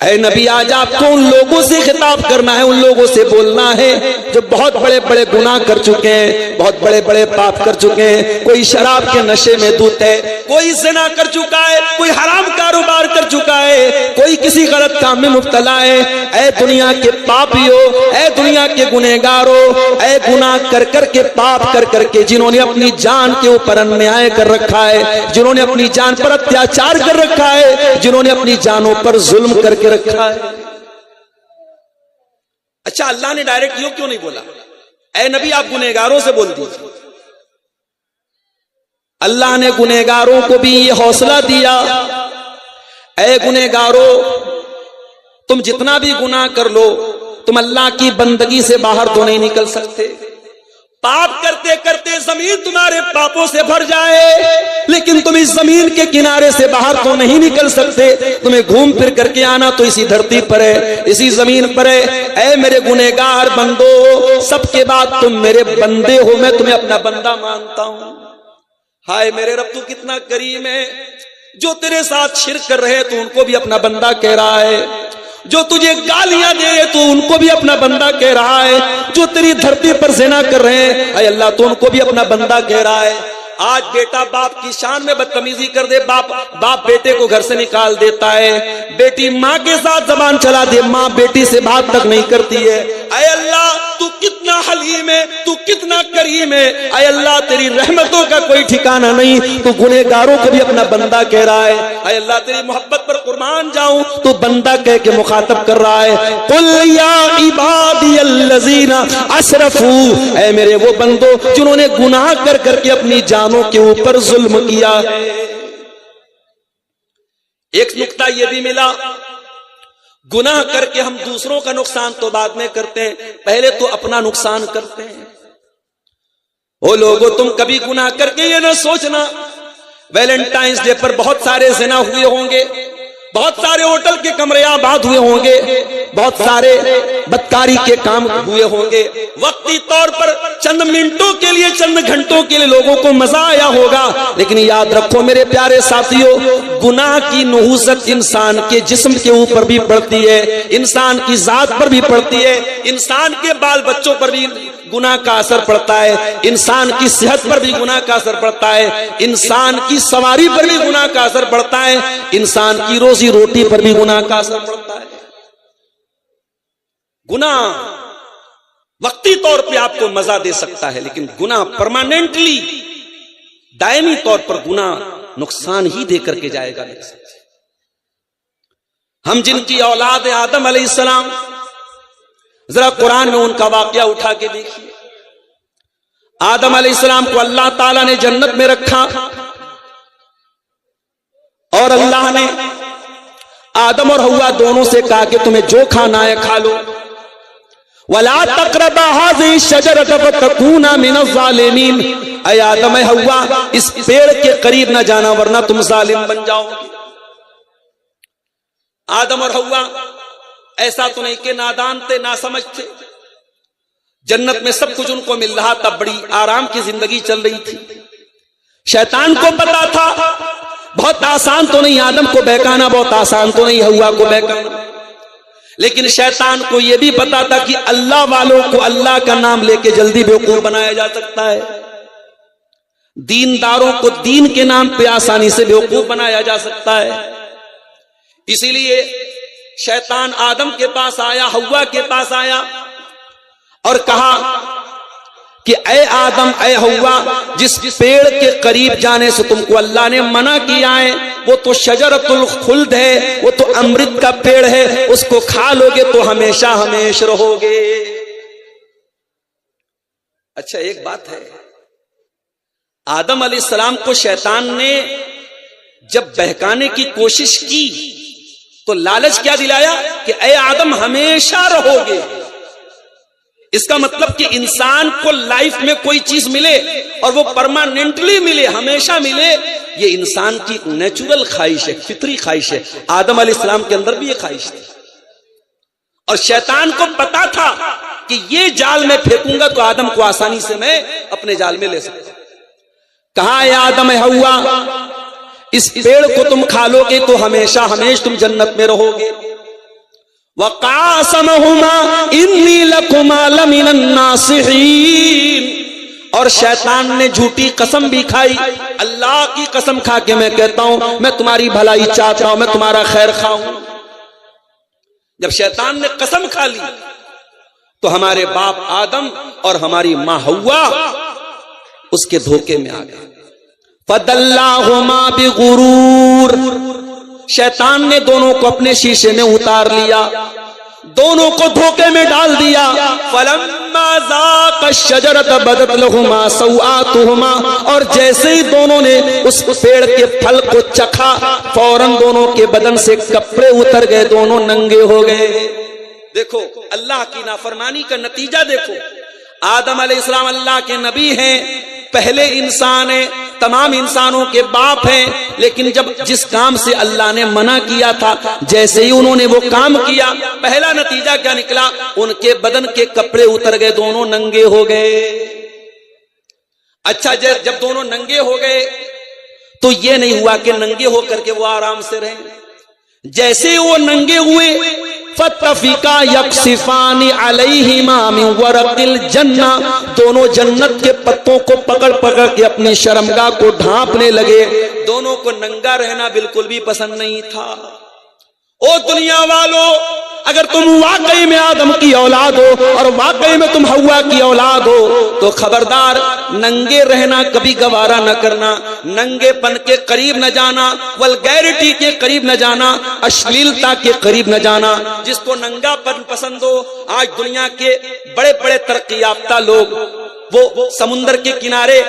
اے نبی آج آپ کو ان لوگوں سے خطاب کرنا ہے، ان لوگوں سے بولنا ہے جو بہت بڑے بڑے گناہ کر چکے ہیں، بہت بڑے بڑے پاپ کر چکے ہیں۔ کوئی شراب کے نشے میں دھت ہے، کوئی زنا کر چکا ہے، کوئی حرام کاروبار کر چکا ہے، کوئی کسی غلط کام میں مبتلا ہے۔ اے دنیا کے پاپیو، اے دنیا کے گنہگارو، اے گناہ کر کر کے، پاپ کر کر کے، جنہوں نے اپنی جان کے اوپر انیائے کر رکھا ہے، جنہوں نے اپنی جان پر اتیاچار کر رکھا ہے، جنہوں نے اپنی جانوں پر ظلم کر کے رکھا ہے۔ اچھا اللہ نے ڈائریکٹ یوں کیوں نہیں بولا اے نبی آپ گنہگاروں سے بول دیجیے؟ اللہ نے گنہگاروں کو بھی یہ حوصلہ دیا، اے گنہگاروں تم جتنا بھی گناہ کر لو تم اللہ کی بندگی سے باہر تو نہیں نکل سکتے۔ پاپ کرتے کرتے زمین تمہارے پاپوں سے بھر جائے لیکن تم اس زمین کے کنارے سے باہر تو نہیں نکل سکتے، تمہیں گھوم پھر کر کے آنا تو اسی دھرتی پر ہے، اسی زمین پر ہے۔ اے میرے گنہگار بندو، سب کے بعد تم میرے بندے ہو، میں تمہیں اپنا بندہ مانتا ہوں۔ ہائے میرے رب تو کتنا کریم ہے، جو تیرے ساتھ شرک کر رہے تو ان کو بھی اپنا بندہ کہہ رہا ہے، جو تجھے گالیاں دے تو ان کو بھی اپنا بندہ کہہ رہا ہے، جو تیری دھرتی پر زنا کر رہے ہیں اے اللہ تو ان کو بھی اپنا بندہ کہہ رہا ہے۔ آج بیٹا باپ کی شان میں بدتمیزی کر دے، باپ بیٹے کو گھر سے نکال دیتا ہے، بیٹی ماں کے ساتھ زبان چلا دے، ماں بیٹی سے بات تک نہیں کرتی ہے۔ اے اللہ تو کتنا حلیم ہے، تو کتنا کریم ہے، اے اللہ تیری رحمتوں کا کوئی ٹھکانہ نہیں، تو گنہگاروں کو بھی اپنا بندہ کہہ رہا ہے۔ اے اللہ تیری محبت پر قربان جاؤں، تو بندہ کہہ کے مخاطب کر رہا ہے، قل یا عبادی الذین اسرفوا، اے میرے وہ بندو جنہوں نے گناہ کر کر کے اپنی جانوں کے اوپر ظلم کیا ہے۔ ایک نقطہ یہ بھی ملا، گناہ کر کے ہم دوسروں کا نقصان تو بعد میں کرتے ہیں، پہلے تو اپنا نقصان کرتے ہیں۔ او لوگو تم کبھی گناہ کر کے یہ نہ سوچنا ویلنٹائنز ڈے پر بہت سارے زنا ہوئے ہوں گے، بہت سارے ہوٹل کے کمرے آباد ہوئے ہوں گے، بہت سارے بدکاری کے کام ہوئے ہوں گے، وقتی طور پر چند منٹوں کے لیے، چند گھنٹوں کے لیے لوگوں کو مزہ آیا ہوگا، لیکن یاد رکھو میرے پیارے ساتھیو، گناہ کی نحوست انسان کے جسم کے اوپر بھی پڑتی ہے، انسان کی ذات پر بھی پڑتی ہے، انسان کے بال بچوں پر بھی گناہ کا اثر پڑتا ہے، انسان کی صحت پر بھی گناہ کا اثر پڑتا ہے، انسان کی سواری پر بھی گناہ کا اثر پڑتا ہے، انسان کی روزی روٹی پر بھی گناہ کا اثر پڑتا ہے۔ گناہ وقتی طور پہ آپ کو مزہ دے سکتا ہے لیکن گناہ پرماننٹلی، دائمی طور پر گناہ نقصان ہی دے کر کے جائے گا۔ ہم جن کی اولاد آدم علیہ السلام، ذرا قرآن میں ان کا واقعہ اٹھا کے دیکھیے۔ آدم علیہ السلام کو اللہ تعالیٰ نے جنت میں رکھا اور اللہ نے آدم اور حوا دونوں سے کہا کہ تمہیں جو کھانا ہے کھا لو، وَلَا تَقْرَبَا هَذِهِ الشَّجَرَةَ فَتَكُونَا مِنَ الظَّالِمِينَ، اے آدم اے حوا اس پیڑ کے قریب نہ جانا ورنہ تم ظالم بن جاؤ گے۔ آدم اور حوا ایسا تو نہیں کہ نادان تھے، نہ سمجھ تھے، جنت میں سب کچھ ان کو مل رہا تھا، بڑی آرام کی زندگی چل رہی تھی۔ شیطان کو پتا تھا بہت آسان تو نہیں آدم کو بہکانا، بہت آسان تو نہیں حوا کو بہکانا، لیکن شیطان کو یہ بھی پتا تھا کہ اللہ والوں کو اللہ کا نام لے کے جلدی بیوقوف بنایا جا سکتا ہے، دینداروں کو دین کے نام پہ آسانی سے بیوقوف بنایا جا سکتا ہے۔ اسی لیے شیطان آدم کے پاس آیا، حوا کے پاس آیا اور کہا کہ اے آدم اے حوا جس پیڑ کے قریب جانے سے تم کو اللہ نے منع کیا ہے وہ تو شجرۃ الخلد ہے، وہ تو امرت کا پیڑ ہے، اس کو کھا لو گے تو ہمیشہ ہمیش رہو گے۔ اچھا ایک بات ہے، آدم علیہ السلام کو شیطان نے جب بہکانے کی کوشش کی تو لالچ کیا دلایا کہ اے آدم ہمیشہ رہو گے۔ اس کا مطلب کہ انسان کو لائف میں کوئی چیز ملے اور وہ پرماننٹلی ملے، ہمیشہ ملے، یہ انسان کی نیچرل خواہش ہے، فطری خواہش ہے۔ آدم علیہ السلام کے اندر بھی یہ خواہش تھی اور شیطان کو پتا تھا کہ یہ جال میں پھینکوں گا تو آدم کو آسانی سے میں اپنے جال میں لے سکتا۔ کہا اے آدم اے حوا اس پیڑ کو تم کھا لو گے تو ہمیشہ ہمیش تم جنت میں رہو گے۔ وَقَاسَمَهُمَا إِنِّي لَكُمَا لَمِنَ النَّاصِحِينَ، اور شیطان نے جھوٹی قسم بھی کھائی، اللہ کی قسم کھا کے میں کہتا ہوں میں تمہاری بھلائی چاہتا ہوں، میں تمہارا خیر خواہ ہوں۔ جب شیطان نے قسم کھا لی تو ہمارے باپ آدم اور ہماری ماں حوا اس کے دھوکے میں آ گئے۔ فَدَلَّاهُمَا بِغُرُورٍ، شیطان نے دونوں کو اپنے شیشے میں اتار لیا، دونوں کو دھوکے میں ڈال دیا۔ فَلَمَّا ذَاقَا الشَّجَرَةَ بَدَتْ لَهُمَا سَوْآتُهُمَا، اور جیسے ہی دونوں نے اس پیڑ کے پھل کو چکھا فوراً دونوں کے بدن سے کپڑے اتر گئے، دونوں ننگے ہو گئے۔ دیکھو اللہ کی نافرمانی کا نتیجہ دیکھو۔ آدم علیہ السلام اللہ کے نبی ہیں، پہلے انسان ہیں، تمام انسانوں کے باپ ہیں، لیکن جب جس کام سے اللہ نے منع کیا تھا جیسے ہی انہوں نے وہ کام کیا، پہلا نتیجہ کیا نکلا؟ ان کے بدن کے کپڑے اتر گئے، دونوں ننگے ہو گئے۔ اچھا جب دونوں ننگے ہو گئے تو یہ نہیں ہوا کہ ننگے ہو کر کے وہ آرام سے رہیں، جیسے ہی وہ ننگے ہوئے فَاتَّفِقَا يَقْصِفَانِ عَلَيْهِمَا مِنْ وَرَقِ الْجَنَّةِ، دونوں جنت کے پتوں کو پکڑ پکڑ کے اپنی شرمگاہ کو ڈھانپنے لگے۔ دونوں کو ننگا رہنا بالکل بھی پسند نہیں تھا۔ او دنیا والو، اگر تم واقعی میں آدم کی اولاد ہو اور واقعی میں تم حوا کی اولاد ہو تو خبردار ننگے رہنا کبھی گوارا نہ کرنا، ننگے پن کے قریب نہ جانا، ولگیرٹی کے قریب نہ جانا، اشلیلتا کے قریب نہ جانا۔ جس کو ننگا پن پسند ہو، آج دنیا کے بڑے بڑے ترقی یافتہ لوگ وہ سمندر کے کنارے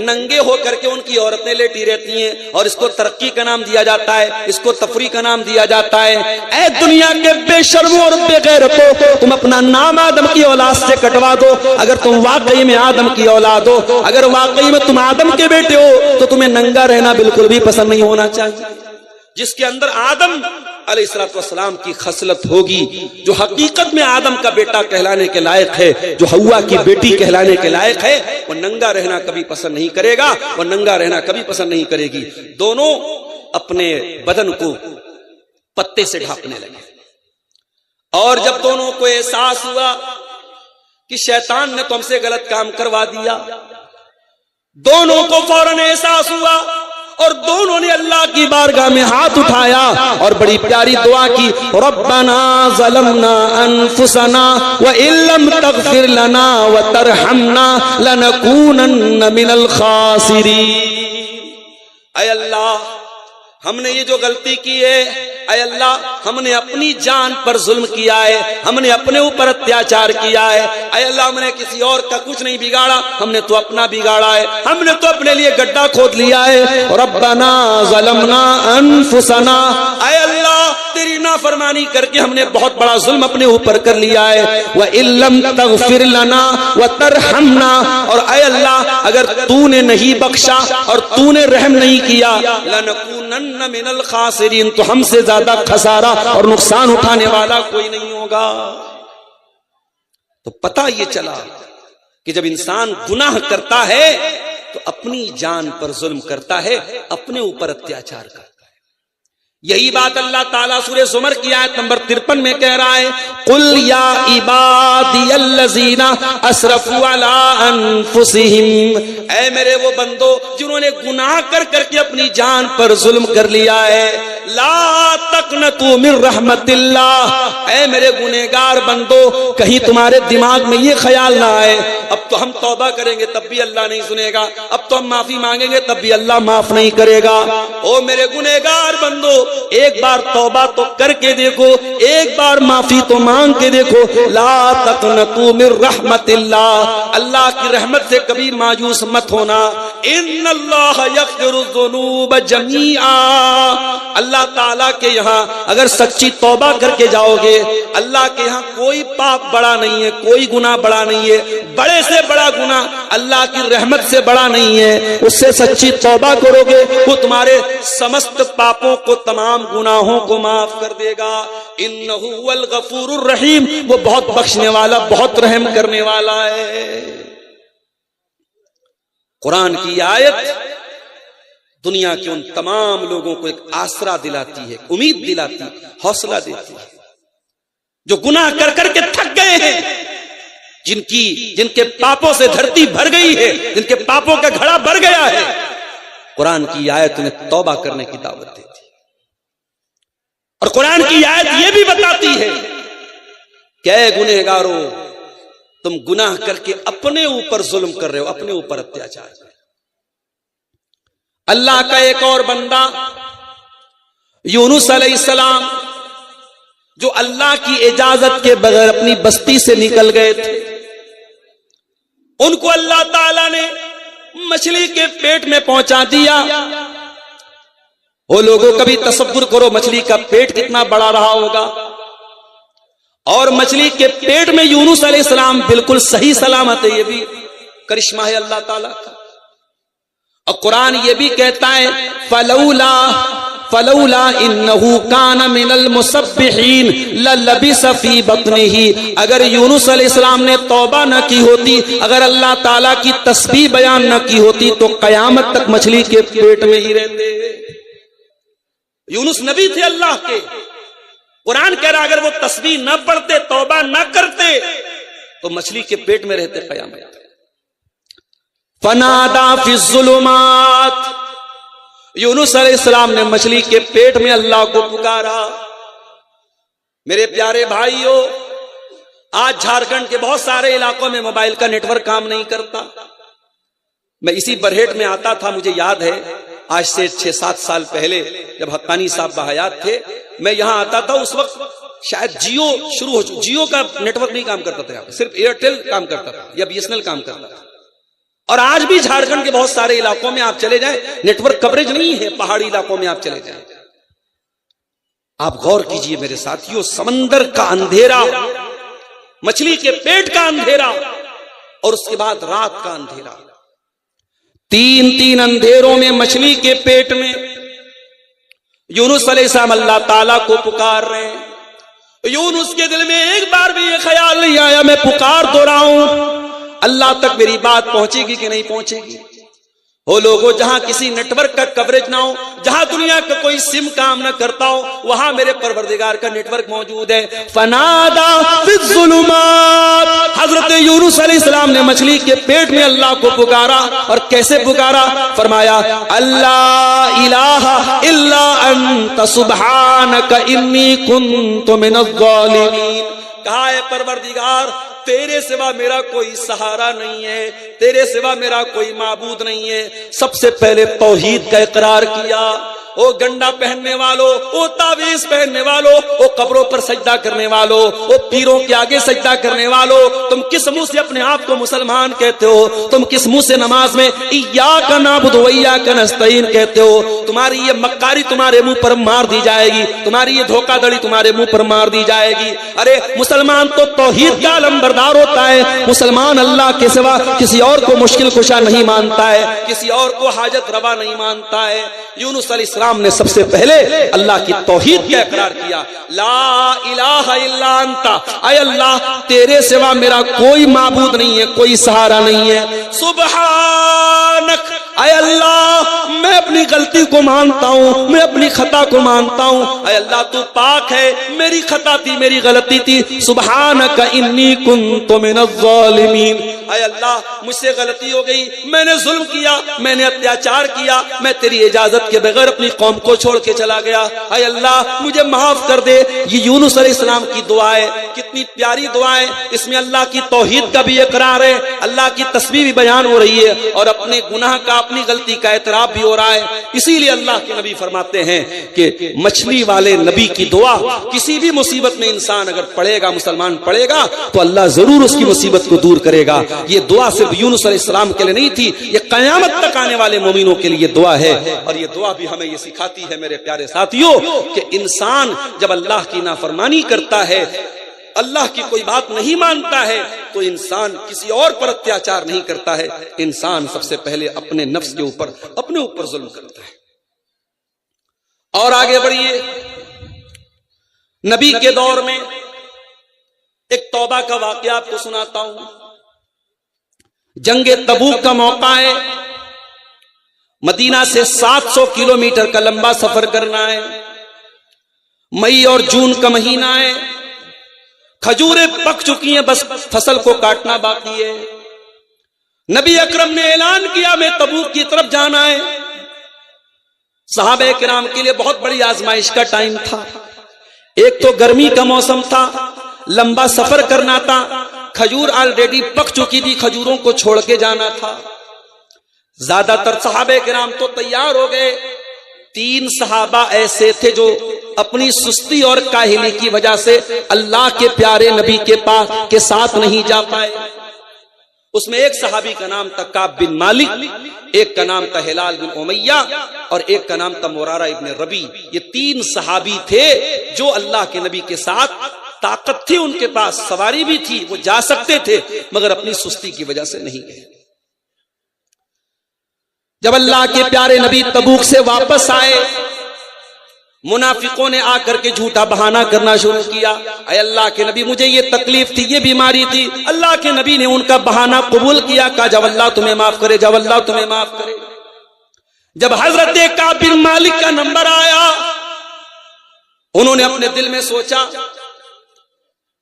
ننگے ہو کر کے ان کی عورتیں لیٹی رہتی ہیں، اور اس کو ترقی کا نام دیا جاتا ہے، اس کو تفریح کا نام دیا جاتا ہے۔ اے دنیا کے بے شرموں اور بے غیرتوں، تم اپنا نام آدم کی اولاد سے کٹوا دو۔ اگر تم واقعی میں آدم کی اولاد ہو، اگر واقعی میں تم آدم کے بیٹے ہو تو تمہیں ننگا رہنا بالکل بھی پسند نہیں ہونا چاہیے۔ جس کے اندر آدم علیہ السلام کی خصلت ہوگی، جو حقیقت میں آدم کا بیٹا کہلانے کے لائق ہے، جو حوا کی بیٹی کہلانے کے لائق ہے، وہ ننگا رہنا کبھی پسند نہیں کرے گا، وہ ننگا رہنا کبھی پسند نہیں کرے گی۔ دونوں اپنے بدن کو پتے سے ڈھانپنے لگے، اور جب دونوں کو احساس ہوا کہ شیطان نے تو ہم سے غلط کام کروا دیا، دونوں کو فوراً احساس ہوا اور دونوں نے اللہ کی بارگاہ میں ہاتھ اٹھایا اور بڑی پیاری دعا کی، ربنا ظلمنا انفسنا وان لم تغفر لنا وترحمنا لنکونن من الخاسرین۔ اے اللہ، ہم نے یہ جو غلطی کی ہے، اے اللہ ہم نے اپنی جان پر ظلم کیا ہے، ہم نے اپنے اوپر اتیاچار کیا ہے، اے اللہ ہم نے کسی اور کا کچھ نہیں بگاڑا، ہم نے تو اپنا بگاڑا ہے، ہم نے تو اپنے لیے گڈھا کھود لیا ہے۔ ربنا ظلمنا انفسنا، اے اللہ تیری نافرمانی کر کے ہم نے بہت بڑا ظلم اپنے اوپر کر لیا ہے۔ وَإِن لَّمْ تَغْفِرْ لَنَا وَتَرْحَمْنَا، اور اے اللہ اگر تو نے نہیں بخشا اور تو نے رحم نہیں کیا، لَنَكُونَنَّ مِنَ الْخَاسِرِينَ، تو ہم سے زیادہ خسارہ اور نقصان اٹھانے والا کوئی نہیں ہوگا۔ تو پتہ یہ چلا کہ جب انسان گناہ کرتا ہے تو اپنی جان پر ظلم کرتا ہے، اپنے اوپر اتیاچار کرتا ہے۔ یہی بات اللہ تعالیٰ سورہ زمر کی آیت نمبر 53 میں کہہ رہا ہے، قُلْ يَا عِبَادِيَ الَّذِينَ أَسْرَفُوا عَلَىٰ أَنفُسِهِمْ، اے میرے وہ بندو جنہوں نے گناہ کر کر کے اپنی جان پر ظلم کر لیا ہے، لا تقنطوا من رحمت اللہ، اے میرے گنہگار بندو کہیں تمہارے دماغ میں یہ خیال نہ آئے اب تو ہم توبہ کریں گے تب بھی اللہ نہیں سنے گا، اب تو ہم معافی مانگیں گے تب بھی اللہ معاف نہیں کرے گا۔ او میرے گنہگار بندو، ایک بار توبہ تو کر کے دیکھو، ایک بار معافی تو مانگ کے دیکھو۔ لا تقنطوا من رحمت اللہ، اللہ کی رحمت سے کبھی مایوس مت ہونا۔ ان اللہ یغفر الذنوب جميعا، اللہ تعالیٰ کے یہاں اگر سچی توبہ کر کے جاؤ گے، اللہ کے یہاں کوئی پاپ بڑا نہیں ہے، کوئی گناہ بڑا نہیں ہے، بڑے سے بڑا گناہ اللہ کی رحمت سے بڑا نہیں ہے۔ اس سے سچی توبہ کرو گے وہ تمہارے سمست پاپوں کو، تمام گناہوں کو معاف کر دے گا۔ انہ هو الغفور الرحیم، وہ بہت بخشنے والا، بہت رحم کرنے والا ہے۔ قرآن کی آیت دنیا کے ان تمام لوگوں کو ایک آسرا دلاتی ہے، امید دلاتی ہے، حوصلہ دیتی ہے۔ جو گناہ کر کر کے تھک گئے ہیں، جن کے پاپوں سے دھرتی بھر گئی ہے، جن کے پاپوں کا گھڑا بھر گیا ہے، قرآن کی آیت انہیں توبہ کرنے کی دعوت دیتی ہے۔ اور قرآن کی آیت یہ بھی بتاتی ہے کہ اے گنہگارو، تم گناہ کر کے اپنے اوپر ظلم کر رہے ہو، اپنے اوپر اتیاچار کر رہے ہو۔ اللہ کا ایک اور بندہ یونس علیہ السلام، جو اللہ کی اجازت کے بغیر اپنی بستی سے نکل گئے تھے، ان کو اللہ تعالی نے مچھلی کے پیٹ میں پہنچا دیا۔ وہ لوگوں کبھی تصور کرو مچھلی کا پیٹ کتنا بڑا رہا ہوگا، اور مچھلی کے پیٹ میں یونس علیہ السلام بالکل صحیح سلامت ہے۔ یہ بھی کرشمہ ہے اللہ تعالیٰ کا۔ اور قرآن یہ بھی کہتا ہے فلولا انہو کان من المسبحین للبث فی بطنہ، اگر یونس علیہ السلام نے توبہ نہ کی ہوتی، اگر اللہ تعالیٰ کی تسبیح بیان نہ کی ہوتی، تو قیامت تک مچھلی کے پیٹ میں ہی رہتے۔ یونس نبی تھے اللہ کے، قرآن کہہ رہا اگر وہ تسبیح نہ پڑھتے، توبہ نہ کرتے، تو مچھلی کے پیٹ میں رہتے قیامت۔ فنادا فی الظلمات، یونس علیہ السلام نے مچھلی کے پیٹ میں اللہ کو پکارا۔ میرے پیارے بھائیوں، آج جھارکھنڈ کے بہت سارے علاقوں میں موبائل کا نیٹ ورک کام نہیں کرتا۔ میں اسی برہیٹ میں آتا تھا، مجھے یاد ہے آج سے 6-7 سال پہلے جب حقانی صاحب بحیات تھے، میں یہاں آتا تھا، اس وقت شاید جیو شروع ہو چکا، جیو کا نیٹ ورک نہیں کام کرتا تھا، صرف ایئرٹیل کام کرتا تھا یا بی ایس این ایل کام کرتا تھا۔ اور آج بھی جھارکھنڈ کے بہت سارے علاقوں میں آپ چلے جائیں، نیٹ ورک کوریج نہیں ہے، پہاڑی علاقوں میں آپ چلے جائیں۔ آپ غور کیجئے میرے ساتھیوں، سمندر کا اندھیرا، مچھلی کے پیٹ کا اندھیرا، اور اس کے بعد رات کا اندھیرا، تین اندھیروں میں مچھلی کے پیٹ میں یونس علیہ السلام اللہ تعالیٰ کو پکار رہے ہیں۔ یونس کے دل میں ایک بار بھی یہ خیال نہیں آیا میں پکار تو رہا ہوں، اللہ تک میری بات پہنچے گی کہ نہیں پہنچے گی۔ وہ لوگوں جہاں کسی نیٹ ورک کا کوریج نہ ہو، جہاں دنیا کا کوئی سم کام نہ کرتا ہو، وہاں میرے پروردگار کا نیٹ ورک موجود ہے۔ فنادا فی الظلمات، حضرت یونس علیہ السلام نے مچھلی کے پیٹ میں اللہ کو پکارا، اور کیسے پکارا؟ فرمایا اللہ الہ الا انت سبحانک انی کنت من الظالمین۔ کہا ہے پروردگار، تیرے سوا میرا کوئی سہارا نہیں ہے، تیرے سوا میرا کوئی معبود نہیں ہے۔ سب سے پہلے توحید کا اقرار کیا۔ او گنڈا پہننے والوں، او تعویذ پہننے والوں، او قبروں پر سجدہ کرنے والوں، او پیروں کے آگے سجدہ کرنے والوں، تم کس منہ سے اپنے آپ کو مسلمان کہتے ہو؟ تم کس منہ سے نماز میں ایاک نعبد و ایاک نستعین کہتے ہو؟ تمہاری یہ مکاری تمہارے منہ پر مار دی جائے گی، تمہاری یہ دھوکہ دڑی تمہارے منہ پر مار دی جائے گی۔ ارے مسلمان تو توحید کا علمبردار ہوتا ہے، مسلمان اللہ کے سوا کسی اور کو مشکل کشا نہیں مانتا ہے، کسی اور کو حاجت روا نہیں مانتا ہے۔ یونس علیہ السلام نے سب سے پہلے اللہ کی توحید کا اقرار کیا، لا الہ الا انت، اے اللہ تیرے سوا میرا کوئی معبود نہیں ہے، کوئی سہارا نہیں ہے۔ سبحانک، اے اللہ میں اپنی غلطی کو مانتا ہوں، میں اپنی خطا کو مانتا ہوں، اے اللہ تو پاک ہے، میری خطا تھی، میری غلطی تھی۔ سبحانک انی کنت من الظالمین، اے اللہ مجھ سے غلطی ہو گئی، میں نے ظلم کیا، میں نے اتیاچار کیا، میں تیری اجازت کے بغیر اپنی قوم کو چھوڑ کے چلا گیا، اے اللہ مجھے معاف کر دے۔ یہ یونس علیہ السلام کی دعا ہے، کتنی پیاری دعا ہے، اس میں اللہ کی توحید کا بھی اقرار ہے، اللہ کی تسبیح بھی بیان ہو رہی ہے، اور اپنے گناہ کا، اپنی غلطی کا اعتراف بھی ہو رہا ہے۔ اسی لیے اللہ کے نبی فرماتے ہیں کہ مچھلی والے نبی کی دعا کسی بھی مصیبت میں انسان اگر پڑھے گا، مسلمان پڑھے گا، تو اللہ ضرور اس کی مصیبت کو دور کرے گا۔ یہ دعا صرف یونس علیہ السلام کے لیے نہیں تھی، یہ قیامت تک آنے والے مومنوں کے لیے دعا ہے۔ اور یہ دعا بھی ہمیں یہ سکھاتی ہے میرے پیارے ساتھیوں کہ انسان جب اللہ کی نافرمانی کرتا ہے، اللہ کی کوئی بات نہیں مانتا ہے، تو انسان کسی اور پر اتیاچار نہیں کرتا ہے، انسان سب سے پہلے اپنے نفس کے اوپر، اپنے اوپر ظلم کرتا ہے۔ اور آگے بڑھیے، نبی کے دور میں ایک توبہ کا واقعہ آپ کو سناتا ہوں۔ جنگ تبوک کا موقع ہے، مدینہ سے 700 کلومیٹر کا لمبا سفر کرنا ہے، مئی اور جون کا مہینہ ہے، کھجوریں پک چکی ہیں، بس فصل کو کاٹنا باقی ہے۔ نبی اکرم نے اعلان کیا میں تبوک کی طرف جانا ہے۔ صحابہ کرام کے لیے بہت بڑی آزمائش کا ٹائم تھا۔ ایک تو گرمی کا موسم تھا، لمبا سفر کرنا تھا، کھجور آلریڈی پک چکی تھی، کھجوروں کو چھوڑ کے جانا تھا۔ زیادہ تر صحابہ کرام تو تیار ہو گئے، 3 صحابہ ایسے تھے جو اپنی سستی اور کاہلی کی وجہ سے اللہ کے پیارے نبی کے پاس کے ساتھ نہیں جا پائے۔ اس میں ایک صحابی کا نام تھا کعب بن مالک، ایک کا نام تھا ہلال بن امیہ، اور ایک کا نام تھا مرارہ ابن ربی۔ یہ 3 صحابی تھے جو اللہ کے نبی کے ساتھ، طاقت تھی ان کے پاس، سواری بھی تھی، وہ جا سکتے تھے، مگر اپنی سستی کی وجہ سے نہیں گئے۔ جب اللہ کے پیارے نبی تبوک سے واپس آئے، منافقوں نے آ کر کے جھوٹا بہانہ کرنا شروع کیا، اے اللہ کے نبی مجھے یہ تکلیف تھی، یہ بیماری تھی۔ اللہ کے نبی نے ان کا بہانہ قبول کیا، کہا جب اللہ تمہیں معاف کرے، جب اللہ تمہیں معاف کرے۔ جب حضرت کعب بن مالک کا نمبر آیا، انہوں نے اپنے دل میں سوچا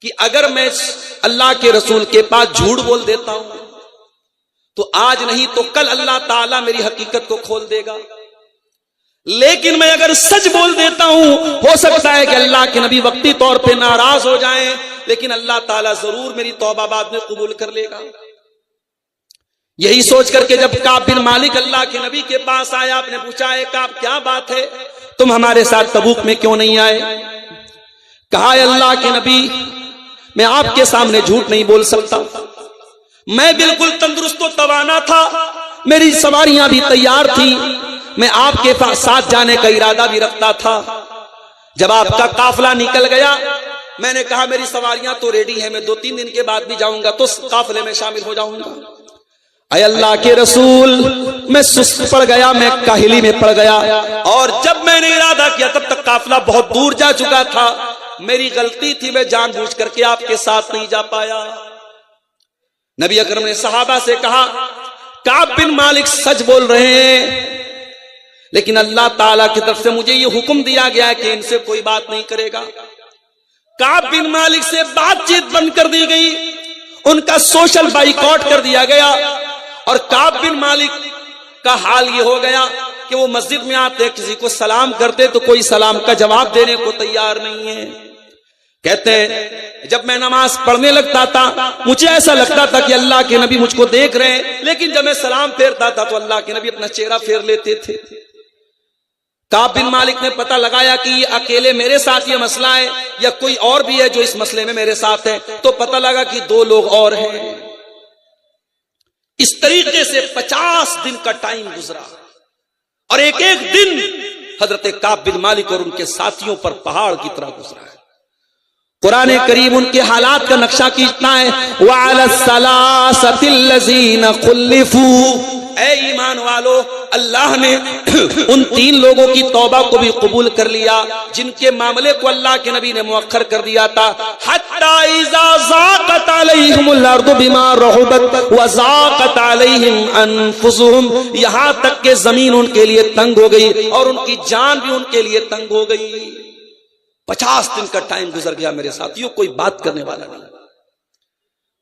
کہ اگر میں اللہ کے رسول کے پاس جھوٹ بول دیتا ہوں تو آج نہیں تو کل اللہ تعالیٰ میری حقیقت کو کھول دے گا، لیکن میں اگر سچ بول دیتا ہوں ہو سکتا ہے کہ اللہ کے نبی وقتی طور پہ ناراض ہو جائیں، لیکن اللہ تعالیٰ ضرور میری توبہ بعد میں قبول کر لے گا۔ یہی سوچ کر کے جب کعب بن مالک اللہ کے نبی کے پاس آیا، آپ نے پوچھا ہے کعب کیا بات ہے، تم ہمارے ساتھ تبوک میں کیوں نہیں آئے؟ کہا ہے اللہ کے نبی میں آپ کے سامنے جھوٹ نہیں بول سکتا، میں بالکل تندرست و توانا تھا، میری سواریاں بھی تیار تھی، میں آپ کے ساتھ جانے کا ارادہ بھی رکھتا تھا۔ جب آپ کا قافلہ نکل گیا میں نے کہا میری سواریاں تو ریڈی ہیں، میں 2-3 دن کے بعد بھی جاؤں گا تو قافلے میں شامل ہو جاؤں گا۔ اے اللہ کے رسول میں سست پڑ گیا، میں کاہلی میں پڑ گیا، اور جب میں نے ارادہ کیا تب تک قافلہ بہت دور جا چکا تھا، میری غلطی تھی، میں جان بوجھ کر کے آپ کے ساتھ نہیں جا پایا۔ نبی اکرم نے صحابہ سے کہا کعب بن مالک سچ بول رہے ہیں، لیکن اللہ تعالیٰ کی طرف سے مجھے یہ حکم دیا گیا ہے کہ ان سے کوئی بات نہیں کرے گا۔ کعب بن مالک سے بات چیت بند کر دی گئی، ان کا سوشل بائیکاٹ کر دیا گیا، اور کعب بن مالک کا حال یہ ہو گیا کہ وہ مسجد میں آتے کسی کو سلام کرتے تو کوئی سلام کا جواب دینے کو تیار نہیں ہے۔ کہتے ہیں جب میں نماز پڑھنے لگتا تھا مجھے ایسا لگتا تھا کہ اللہ کے نبی مجھ کو دیکھ رہے ہیں، لیکن جب میں سلام پھیرتا تھا تو اللہ کے نبی اپنا چہرہ پھیر لیتے تھے۔ کعب بن مالک نے پتہ لگایا کہ یہ اکیلے میرے ساتھ یہ مسئلہ ہے یا کوئی اور بھی ہے جو اس مسئلے میں میرے ساتھ ہے، تو پتہ لگا کہ 2 لوگ اور ہیں۔ اس طریقے سے 50 دن کا ٹائم گزرا، اور ایک ایک دن حضرت کعب بن مالک اور ان کے ساتھیوں پر پہاڑ کی طرح گزرا ہے۔ قرآن کریم ان کے حالات کا نقشہ کھینچتا ہے، وَعَلَى الثَّلَاثَةِ الَّذِينَ خُلِّفُوا، اے ایمان والو اللہ نے ان 3 لوگوں کی توبہ کو بھی قبول کر لیا جن کے معاملے کو اللہ کے نبی نے مؤخر کر دیا تھا۔ حَتَّى إِذَا ضَاقَتْ عَلَيْهِمُ الْأَرْضُ بِمَا رَحُبَتْ وَضَاقَتْ عَلَيْهِمْ أَنفُسُهُمْ، یہاں تک کہ زمین ان کے لیے تنگ ہو گئی اور ان کی جان بھی ان کے لیے تنگ ہو گئی۔ 50 دن کا ٹائم گزر گیا میرے ساتھیوں، کوئی بات کرنے والا نہیں۔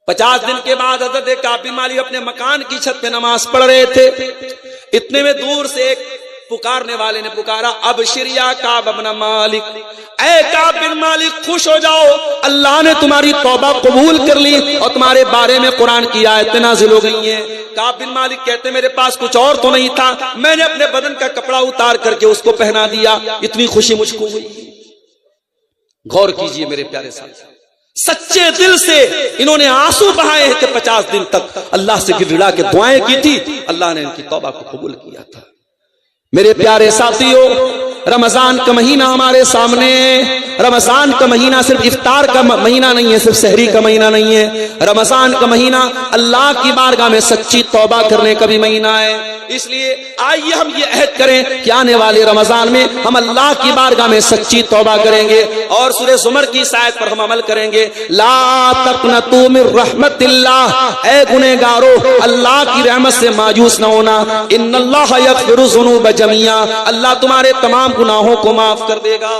50 دن کے بعد حضرت کعب بن مالک اپنے مکان کی چھت پہ نماز پڑھ رہے تھے، اتنے میں دور سے ایک پکارنے والے نے پکارا، ابشر یا کعب بن مالک، اے کعب بن مالک خوش ہو جاؤ، اللہ نے تمہاری توبہ قبول کر لی اور تمہارے بارے میں قرآن کی آیتیں نازل ہو گئی ہیں۔ کعب بن مالک کہتے میرے پاس کچھ اور تو نہیں تھا، میں نے اپنے بدن کا کپڑا اتار کر کے اس کو پہنا دیا، اتنی خوشی مجھ کو ہوئی۔ غور کیجئے میرے پیارے ساتھ، سچے دل سے انہوں نے آنسو بہائے ہیں کہ 50 دن تک اللہ سے گر گڑا کے دعائیں کی تھی، اللہ نے ان کی توبہ کو قبول کیا تھا۔ میرے پیارے ساتھیوں، رمضان کا مہینہ ہمارے سامنے، رمضان کا مہینہ صرف افطار کا مہینہ نہیں ہے، صرف سحری کا مہینہ نہیں ہے، رمضان کا مہینہ اللہ کی بارگاہ میں سچی توبہ کرنے کا بھی مہینہ ہے۔ اس لیے آئیے ہم یہ عہد کریں کہ آنے والے رمضان میں ہم اللہ کی بارگاہ میں سچی توبہ کریں گے اور سورہ زمر کی اس آیت پر ہم عمل کریں گے، لا تقنطوا من رحمت اللہ، اے گنہگارو اللہ کی رحمت سے مایوس نہ ہونا، ان اللہ یغفر الذنوب جميعا، اللہ تمہارے تمام گناہوں کو معاف کر دے گا۔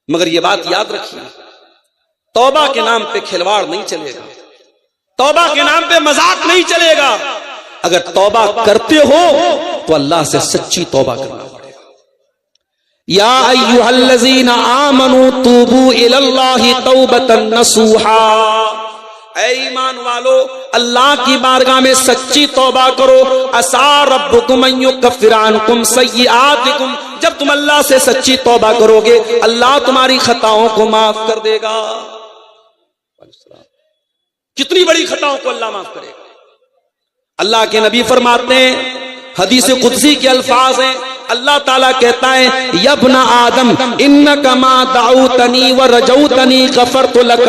مگر یہ بات یاد رکھیے، توبہ کے نام پہ کھلواڑ نہیں چلے گا، توبہ کے نام پہ مذاق نہیں چلے گا۔ اگر توبہ کرتے ہو تو اللہ سے سچی توبہ کرنا پڑے گا۔ یا ایھا الذین آمنوا توبوا الی اللہ توبۃ نصوحا، اے ایمان والو اللہ کی بارگاہ میں سچی توبہ کرو۔ عسیٰ ربکم ان یکفر عنکم سیئاتکم، جب تم اللہ سے سچی توبہ کرو گے اللہ تمہاری خطاؤں کو معاف کر دے گا۔ کتنی بڑی خطاؤں کو اللہ معاف کرے گا۔ اللہ کے نبی فرماتے ہیں، حدیث قدسی کے الفاظ ہیں، اللہ تعالیٰ کہتا ہے یا ابن آدم انک ما دعوتنی ورجوتنی غفرت لک،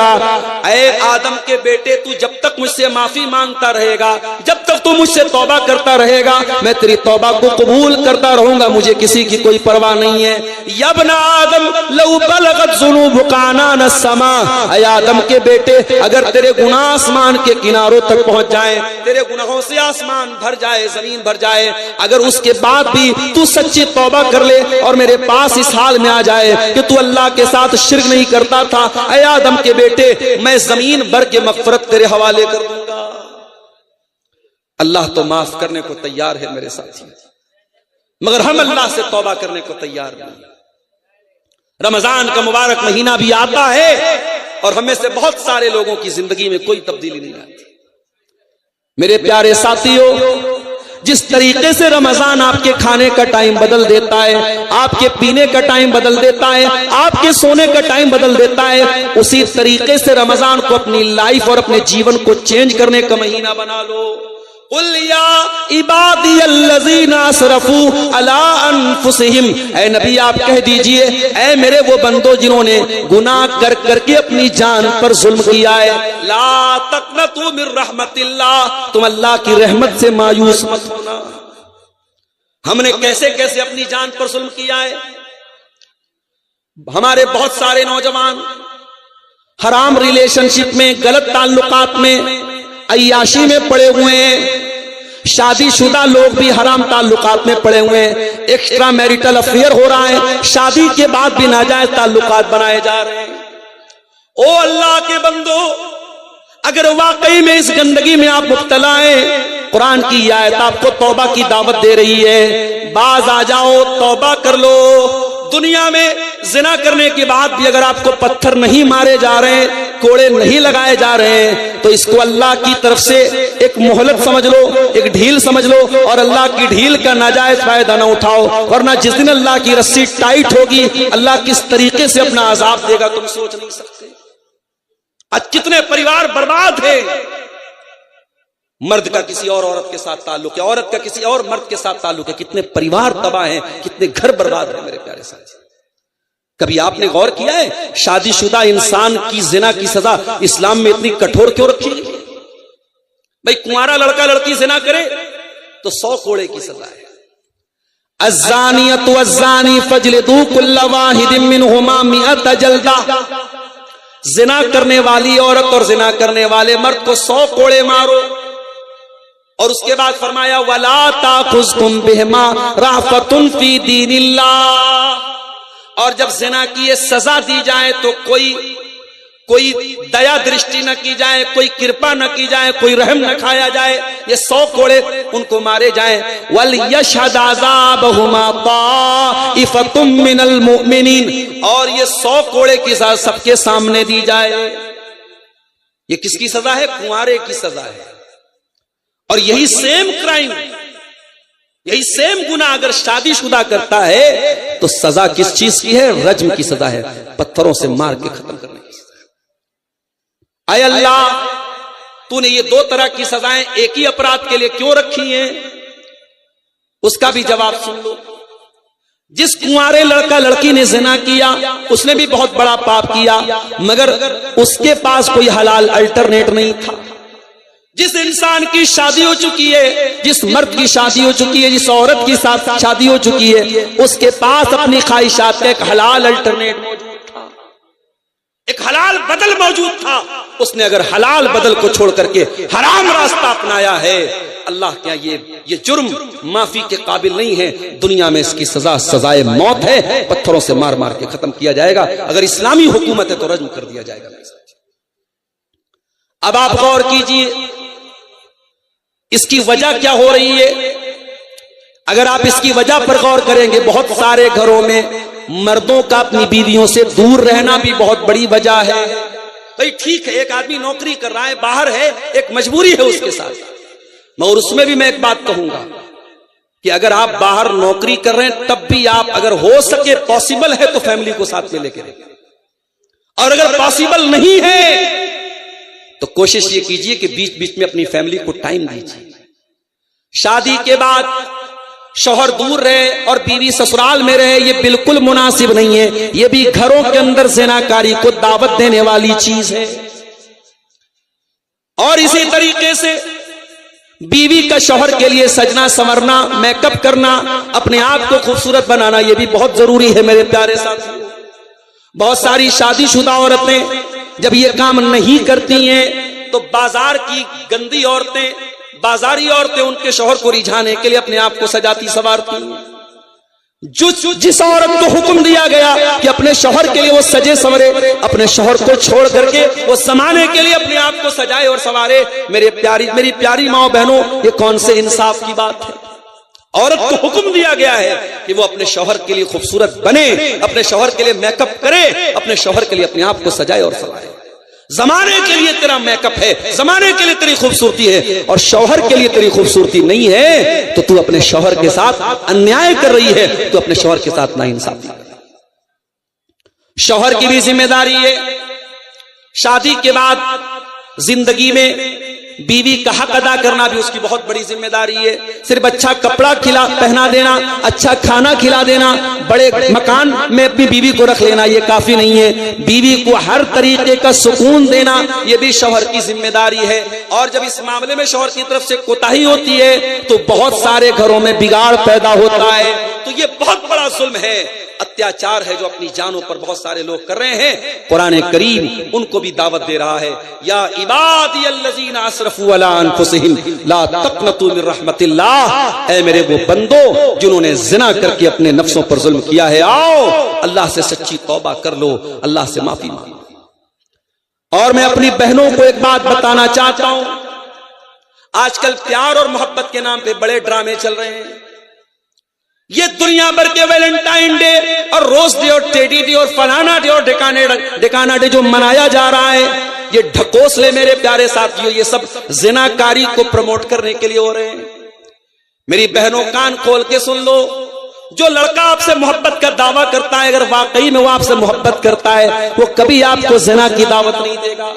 اے آدم کے بیٹے تو جب تک مجھ سے معافی مانگتا رہے گا، جب تک تو مجھ سے توبہ کرتا رہے گا میں تیری توبہ کو قبول کرتا رہوں گا، مجھے کسی کی کوئی پرواہ نہیں ہے۔ یا ابن آدم لو بلغت ذنوبک عنان السماء، اے آدم کے بیٹے اگر تیرے گناہ آسمان کے کناروں تک پہنچ جائیں، تیرے گناہوں سے آسمان بھر جائے، زمین بھر جائے، اگر اس کے بعد بھی تو سچی توبہ کر لے اور میرے پاس اس حال میں آ جائے کہ تو اللہ کے ساتھ شرک نہیں کرتا تھا، اے آدم کے بیٹے میں زمین بھر کے مغفرت تیرے حوالے کر دوں گا۔ اللہ تو معاف کرنے کو تیار ہے میرے ساتھی، مگر ہم اللہ سے توبہ کرنے کو تیار نہیں۔ رمضان کا مبارک مہینہ بھی آتا ہے اور ہمیں سے بہت سارے لوگوں کی زندگی میں کوئی تبدیلی نہیں آتی۔ میرے پیارے ساتھیوں، جس طریقے سے رمضان آپ کے کھانے کا ٹائم بدل دیتا ہے، آپ کے پینے کا ٹائم بدل دیتا ہے، آپ کے سونے کا ٹائم بدل دیتا ہے، اسی طریقے سے رمضان کو اپنی لائف اور اپنے جیون کو چینج کرنے کا مہینہ بنا لو۔ قل یا عبادی الذین اسرفوا علی انفسہم، اے نبی آپ کہہ دیجئے اے میرے وہ بندوں جنہوں نے گناہ کر کر کے اپنی جان پر ظلم کیا ہے، لا تقنطوا من رحمت اللہ، تم اللہ کی رحمت سے مایوس مت ہونا۔ ہم نے کیسے کیسے اپنی جان پر ظلم کیا ہے؟ ہمارے بہت سارے نوجوان حرام ریلیشن شپ میں، غلط تعلقات میں، عیاشی میں پڑے ہوئے ہیں، شادی شدہ لوگ بھی حرام تعلقات میں پڑے ہوئے ہیں، ایکسٹرا میریٹل افیئر ہو رہا ہے، شادی کے بعد بھی ناجائز تعلقات بنائے جا رہے ہیں۔ او اللہ کے بندو، اگر واقعی میں اس گندگی میں آپ مبتلا ہیں، قرآن کی یہ آیت آپ کو توبہ کی دعوت دے رہی ہے، باز آ جاؤ، توبہ کر لو۔ دنیا میں زنا کرنے کے بعد بھی اگر آپ کو پتھر نہیں مارے جا رہے ہیں، کوڑے نہیں لگائے جا رہے ہیں، تو اس کو اللہ کی طرف سے ایک مہلت سمجھ لو، ایک ڈھیل سمجھ لو، اور اللہ کی ڈھیل کا ناجائز فائدہ نہ اٹھاؤ، ورنہ جس دن اللہ کی رسی ٹائٹ ہوگی اللہ کس طریقے سے اپنا عذاب دے گا تم سوچ نہیں سکتے۔ آج کتنے پریوار برباد ہیں، مرد کا کسی اور عورت کے ساتھ تعلق ہے، عورت کا کسی اور مرد کے ساتھ تعلق ہے، کتنے پریوار تباہ ہیں، کتنے گھر برباد ہیں میرے پیارے ساتھی۔ کبھی آپ نے غور کیا ہے شادی شدہ انسان کی زنا کی سزا اسلام میں اتنی کٹھور کیوں رکھی گئی؟ بھئی کنوارا لڑکا لڑکی زنا کرے تو 100 کوڑے کی سزا ہے۔ الزانیۃ والزانی فاجلدوا کل واحد منہما 100 جلدہ، زنا کرنے والی عورت اور زنا کرنے والے مرد کو 100 کوڑے مارو۔ اور اس کے بعد فرمایا وَلَا تَأْخُذْكُمْ بِهِمَا رَأْفَةٌ فِي دِينِ اللَّهِ، اور جب زنا کی یہ سزا دی جائے تو کوئی دیا درشٹی نہ کی جائے، کوئی کرپا نہ کی جائے، کوئی رحم نہ کھایا جائے، یہ 100 کوڑے ان کو مارے جائیں۔ وَلْيَشْهَدْ عَذَابَهُمَا طَائِفَةٌ مِّنَ الْمُؤْمِنِينَ، اور یہ 100 کوڑے کی سزا سب کے سامنے دی جائے۔ یہ کس کی سزا ہے؟ کنوارے کی سزا ہے۔ اور یہی سیم کرائم، یہی سیم گناہ اگر شادی شدہ کرتا ہے تو سزا کس چیز کی ہے؟ رجم کی سزا ہے، پتھروں سے مار کے ختم کرنے کی سزا ہے۔ اے اللہ، تو نے یہ 2 طرح کی سزائیں ایک ہی اپرادھ کے لیے کیوں رکھی ہیں؟ اس کا بھی جواب سن لو۔ جس کنوارے لڑکا لڑکی نے زنا کیا اس نے بھی بہت بڑا پاپ کیا، مگر اس کے پاس کوئی حلال الٹرنیٹ نہیں تھا۔ جس انسان کی شادی ہو چکی ہے، جس مرد کی شادی ہو چکی ہے، جس عورت کی ساتھ شادی ہو چکی ہے، اس کے پاس اپنی خواہشات کا ایک حلال الٹرنیٹ موجود تھا، ایک حلال بدل موجود تھا۔ اس نے اگر حلال بدل کو چھوڑ کر کے حرام راستہ اپنایا ہے، اللہ کیا یہ جرم معافی کے قابل نہیں ہے، دنیا میں اس کی سزا سزائے موت ہے، پتھروں سے مار مار کے ختم کیا جائے گا، اگر اسلامی حکومت ہے تو رجم کر دیا جائے گا۔ اب آپ غور کیجئے اس کی وجہ کیا ہو رہی ہے. اگر آپ اس کی وجہ پر غور کریں گے، بہت سارے گھروں میں مردوں کا اپنی بیویوں سے دور رہنا بھی بہت بڑی وجہ ہے. بھئی ٹھیک ہے، ایک آدمی نوکری کر رہا ہے، باہر ہے، ایک مجبوری ہے اس کے ساتھ، مگر اس میں بھی میں ایک بات کہوں گا کہ اگر آپ باہر نوکری کر رہے ہیں تب بھی آپ اگر ہو سکے پاسبل ہے تو فیملی کو ساتھ میں لے کے رہیں، اور اگر پاسبل نہیں ہے تو کوشش یہ کیجئے کہ بیچ بیچ میں اپنی فیملی کو ٹائم دیجئے. شادی کے بعد شوہر دور رہے اور بیوی سسرال میں رہے، یہ بالکل مناسب نہیں ہے. یہ بھی گھروں کے اندر زناکاری کو دعوت دینے والی چیز ہے. اور اسی طریقے سے بیوی کا شوہر کے لیے سجنا سنورنا، میک اپ کرنا، اپنے آپ کو خوبصورت بنانا، یہ بھی بہت ضروری ہے میرے پیارے ساتھیوں. بہت ساری شادی شدہ عورتیں جب یہ کام نہیں کرتی ہیں تو بازار کی گندی عورتیں، بازاری عورتیں ان کے شوہر کو رجھانے کے لیے اپنے آپ کو سجاتی سنوارتی ہیں. جس عورت کو حکم دیا گیا کہ اپنے شوہر کے لیے وہ سجے سنورے، اپنے شوہر کو چھوڑ کر کے وہ زمانے کے لیے اپنے آپ کو سجائے اور سنوارے، میری پیاری ماں بہنوں، یہ کون سے انصاف کی بات ہے؟ عورت کو حکم دیا گیا ہے کہ وہ اپنے شوہر کے لیے خوبصورت بنے، اپنے شوہر کے لیے میک اپ کرے، اپنے شوہر کے لیے اپنے آپ کو سجائے اور سنوارے. زمانے کے لیے تیرا میک اپ ہے، زمانے کے لیے تیری خوبصورتی ہے، اور شوہر کے لیے تیری خوبصورتی نہیں ہے تو اپنے شوہر کے ساتھ انیائے کر رہی ہے، تو اپنے شوہر کے ساتھ ناانصافی کر رہی ہے. شوہر کی بھی ذمہ داری ہے شادی کے بعد زندگی میں بیوی کا حق ادا کرنا بھی اس کی بہت بڑی ذمہ داری ہے. صرف اچھا کپڑا پہنا دینا، اچھا کھانا کھلا دینا، بڑے مکان میں اپنی بیوی کو رکھ لینا، یہ کافی نہیں ہے. بیوی کو ہر طریقے کا سکون دینا یہ بھی شوہر کی ذمہ داری ہے. اور جب اس معاملے میں شوہر کی طرف سے کوتاہی ہوتی ہے تو بہت سارے گھروں میں بگاڑ پیدا ہوتا ہے. تو یہ بہت بڑا ظلم ہے، اتیاچار ہے جو اپنی جانوں پر بہت سارے لوگ کر رہے ہیں. قرآن کریم ان کو بھی دعوت دے رہا ہے، یا عبادی الذین اسرفوا علی انفسہم لا تقنطوا من رحمت اللہ. اے میرے وہ بندو جنہوں نے زنا کر کے اپنے نفسوں پر ظلم کیا ہے، آؤ اللہ سے سچی توبہ کر لو، اللہ سے معافی مانگو. اور میں اپنی بہنوں کو ایک بات بتانا چاہتا ہوں، آج کل پیار اور محبت کے نام پہ بڑے ڈرامے چل رہے ہیں. یہ دنیا بھر کے ویلنٹائن ڈے اور روز ڈے اور ٹیڈی ڈے اور فلانا ڈے اور ڈکانا ڈے جو منایا جا رہا ہے، یہ ڈھکوسلے میرے پیارے ساتھیوں، یہ سب زناکاری کو پروموٹ کرنے کے لیے ہو رہے ہیں. میری بہنوں کان کھول کے سن لو، جو لڑکا آپ سے محبت کا دعویٰ کرتا ہے اگر واقعی میں وہ آپ سے محبت کرتا ہے وہ کبھی آپ کو زنا کی دعوت نہیں دے گا.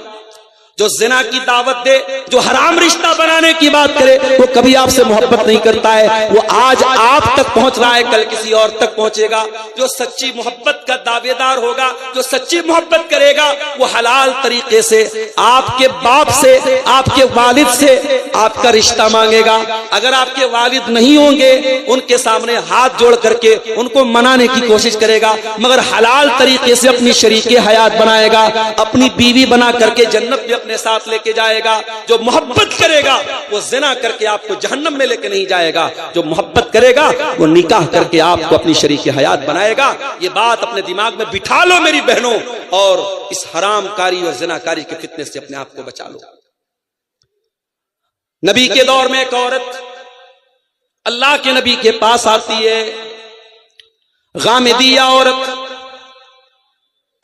جو زنا کی دعوت دے، جو حرام رشتہ بنانے کی بات کرے، وہ کبھی آپ سے محبت نہیں کرتا ہے. وہ آج آپ تک پہنچ رہا ہے، کل کسی اور تک پہنچے گا. جو سچی محبت کا دعوے دار ہوگا، جو سچی محبت کرے گا، وہ حلال طریقے سے آپ کے باپ سے، آپ کے والد سے آپ کا رشتہ مانگے گا. اگر آپ کے والد نہیں ہوں گے ان کے سامنے ہاتھ جوڑ کر کے ان کو منانے کی کوشش کرے گا، مگر حلال طریقے سے اپنی شریک حیات بنائے گا، اپنی بیوی بنا کر کے جنت میں اپنے ساتھ لے کے جائے گا. جو محبت کرے گا وہ زنا کر کے آپ کو جہنم میں لے کے نہیں جائے گا. جو محبت کرے گا وہ نکاح کر کے آپ کو اپنی شریک حیات بنائے گا. یہ بات اپنے دماغ میں بٹھا لو میری بہنوں، اور اس حرام کاری اور زنا کاری کے فتنے سے اپنے آپ کو بچا لو. نبی کے دور میں ایک عورت اللہ کے نبی کے پاس آتی ہے، غامدیہ عورت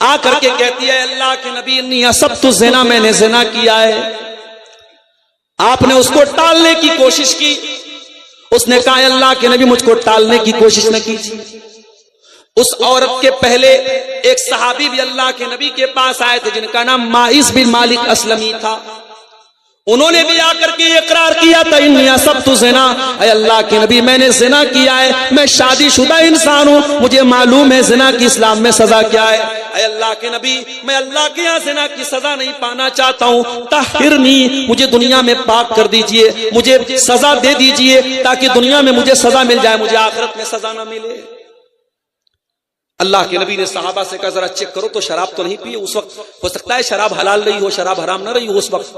آ کر کے کہتی ہے، اللہ کے نبی انی اصبت الزنا، میں نے زنا کیا ہے. آپ نے اس کو ٹالنے کی کوشش کی. اس نے کہا اللہ کے نبی مجھ کو ٹالنے کی کوشش نہ کیجیے. اس عورت کے پہلے ایک صحابی بھی اللہ کے نبی کے پاس آئے تھے جن کا نام مائز بن مالک اسلمی تھا. انہوں نے بھی آ کر کے اقرار کیا تھا انی اصبت الزنا، اے اللہ کے نبی میں نے زنا کیا ہے، میں شادی شدہ انسان ہوں، مجھے معلوم ہے زنا کی اسلام میں سزا کیا ہے. اے اللہ کے نبی میں اللہ کے یہاں زنا کی سزا نہیں پانا چاہتا ہوں، طہرنی، مجھے دنیا میں پاک کر دیجئے، مجھے سزا دے دیجئے تاکہ دنیا میں مجھے سزا مل جائے، مجھے آخرت میں سزا نہ ملے. اللہ کے نبی نے صحابہ سے کہا ذرا چیک کرو تو شراب تو نہیں پی. اس وقت ہو سکتا ہے شراب حلال نہیں ہو، شراب حرام نہ رہی ہو اس وقت،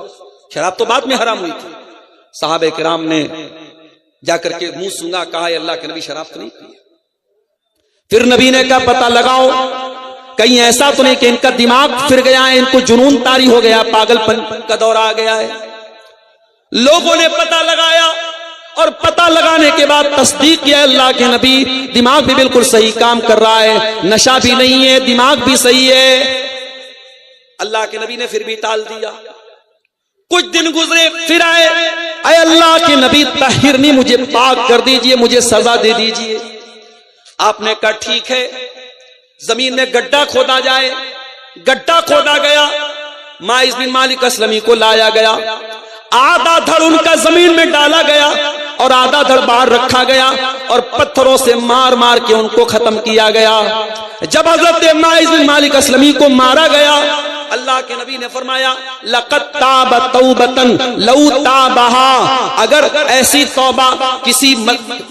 شراب تو بعد میں حرام ہوئی تھی. صحابہ کرام نے جا کر کے منہ سونگا، کہا اللہ کے نبی شراب تو نہیں پی. پھر نبی نے کہا پتہ لگاؤ کہیں ایسا تو نہیں کہ ان کا دماغ پھر گیا ہے، ان کو جنون طاری ہو گیا، پاگل پن کا دور آ گیا ہے؟ لوگوں نے پتہ لگایا اور پتہ لگانے کے بعد تصدیق کیا اللہ کے نبی دماغ بھی بالکل صحیح کام کر رہا ہے، نشہ بھی نہیں ہے، دماغ بھی صحیح ہے۔ اللہ کے نبی نے پھر بھی ٹال دیا۔ کچھ دن گزرے، پھر آئے، اے اللہ کے نبی طہرنی، مجھے پاک کر دیجئے، مجھے سزا دے دیجئے۔ آپ نے کہا ٹھیک ہے، زمین میں گڈھا کھودا جائے۔ گڈھا کھودا گیا، ماعز بن مالک اسلمی کو لایا گیا، آدھا دھڑ ان کا زمین میں ڈالا گیا اور آدھا دھڑ باہر رکھا گیا اور پتھروں سے مار مار کے ان کو ختم کیا گیا۔ جب حضرت ماعز بن مالک اسلمی کو مارا گیا، اللہ کے نبی نے فرمایا لقد تاب توبتن لو تابہا، اگر ایسی توبہ کسی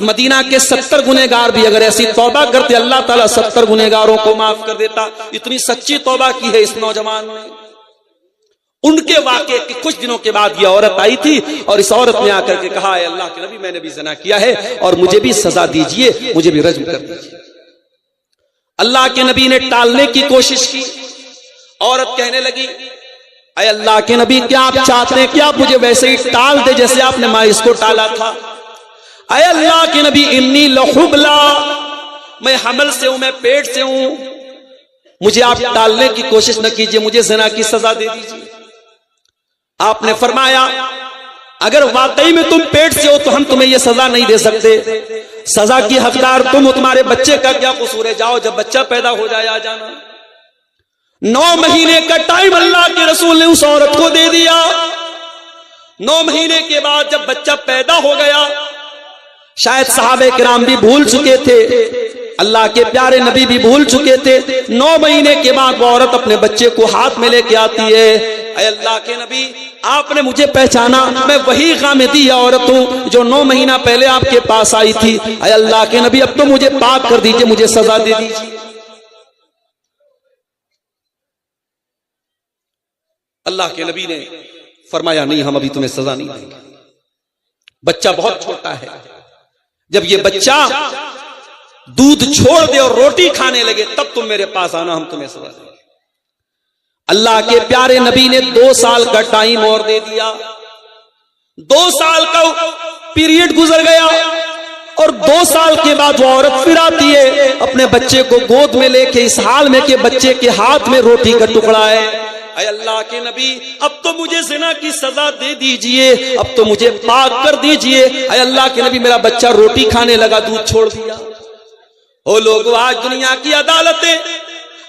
مدینہ کے 70 گنہگار بھی اگر ایسی توبہ کرتے اللہ تعالیٰ 70 گنہگاروں کو معاف کر دیتا۔ اتنی سچی توبہ کی ہے اس نوجوان نے۔ ان کے واقعے کے کچھ دنوں کے بعد یہ عورت آئی تھی اور اس عورت نے آ کر کے کہا ہے اللہ کے نبی میں نے بھی زنا کیا ہے اور مجھے بھی سزا دیجئے، مجھے بھی رجم کر دیجئے۔ اللہ کے نبی نے ٹالنے کی کوشش کی۔ عورت کہنے لگی اے اللہ کے نبی کیا آپ چاہتے ہیں کہ آپ مجھے ویسے ہی ٹال دے جیسے آپ نے ماعز کو ٹالا تھا؟ اے اللہ کے نبی انی لحبلا، میں حمل سے ہوں، میں پیٹ سے ہوں، مجھے آپ ٹالنے کی کوشش نہ کیجئے، مجھے زنا کی سزا دے دیجئے۔ آپ نے فرمایا اگر واقعی میں تم پیٹ سے ہو تو ہم تمہیں یہ سزا نہیں دے سکتے، سزا کی حقدار تم ہو، تمہارے بچے کا کیا قصور ہے؟ جاؤ جب بچہ پیدا ہو جائے آ جانا۔ 9 مہینے کا ٹائم اللہ کے رسول نے اس عورت کو دے دیا۔ 9 مہینے کے بعد جب بچہ پیدا ہو گیا، شاید صحابہ کرام بھی بھول چکے تھے، اللہ کے پیارے نبی بھی بھول چکے تھے۔ 9 مہینے کے بعد وہ عورت اپنے بچے کو ہاتھ میں لے کے آتی ہے، اے اللہ کے نبی آپ نے مجھے پہچانا، میں وہی غامدی عورت ہوں جو 9 مہینہ پہلے آپ کے پاس آئی تھی، اے اللہ کے نبی اب تو مجھے پاک کر دیجئے، مجھے سزا دے دیجئے۔ اللہ کے نبی نے فرمایا نہیں، ہم ابھی تمہیں سزا نہیں دیں گے، بچہ بہت چھوٹا ہے، جب یہ بچہ دودھ چھوڑ دے اور روٹی کھانے لگے تب تم میرے پاس آنا، ہم تمہیں سزا دیں گے۔ اللہ کے پیارے نبی نے 2 سال کا ٹائم اور دے دیا۔ 2 سال کا پیریڈ گزر گیا اور 2 سال کے بعد وہ عورت پھر آتی ہے اپنے بچے کو گود میں لے کے، اس حال میں کہ بچے کے ہاتھ میں روٹی کا ٹکڑا ہے۔ اے اللہ کے نبی اب تو مجھے زنا کی سزا دے دیجئے، اب تو مجھے پاک کر دیجئے۔ اے اللہ کے نبی میرا بچہ روٹی کھانے لگا، دودھ چھوڑ دیا۔ او لوگوں، آج دنیا کی عدالتیں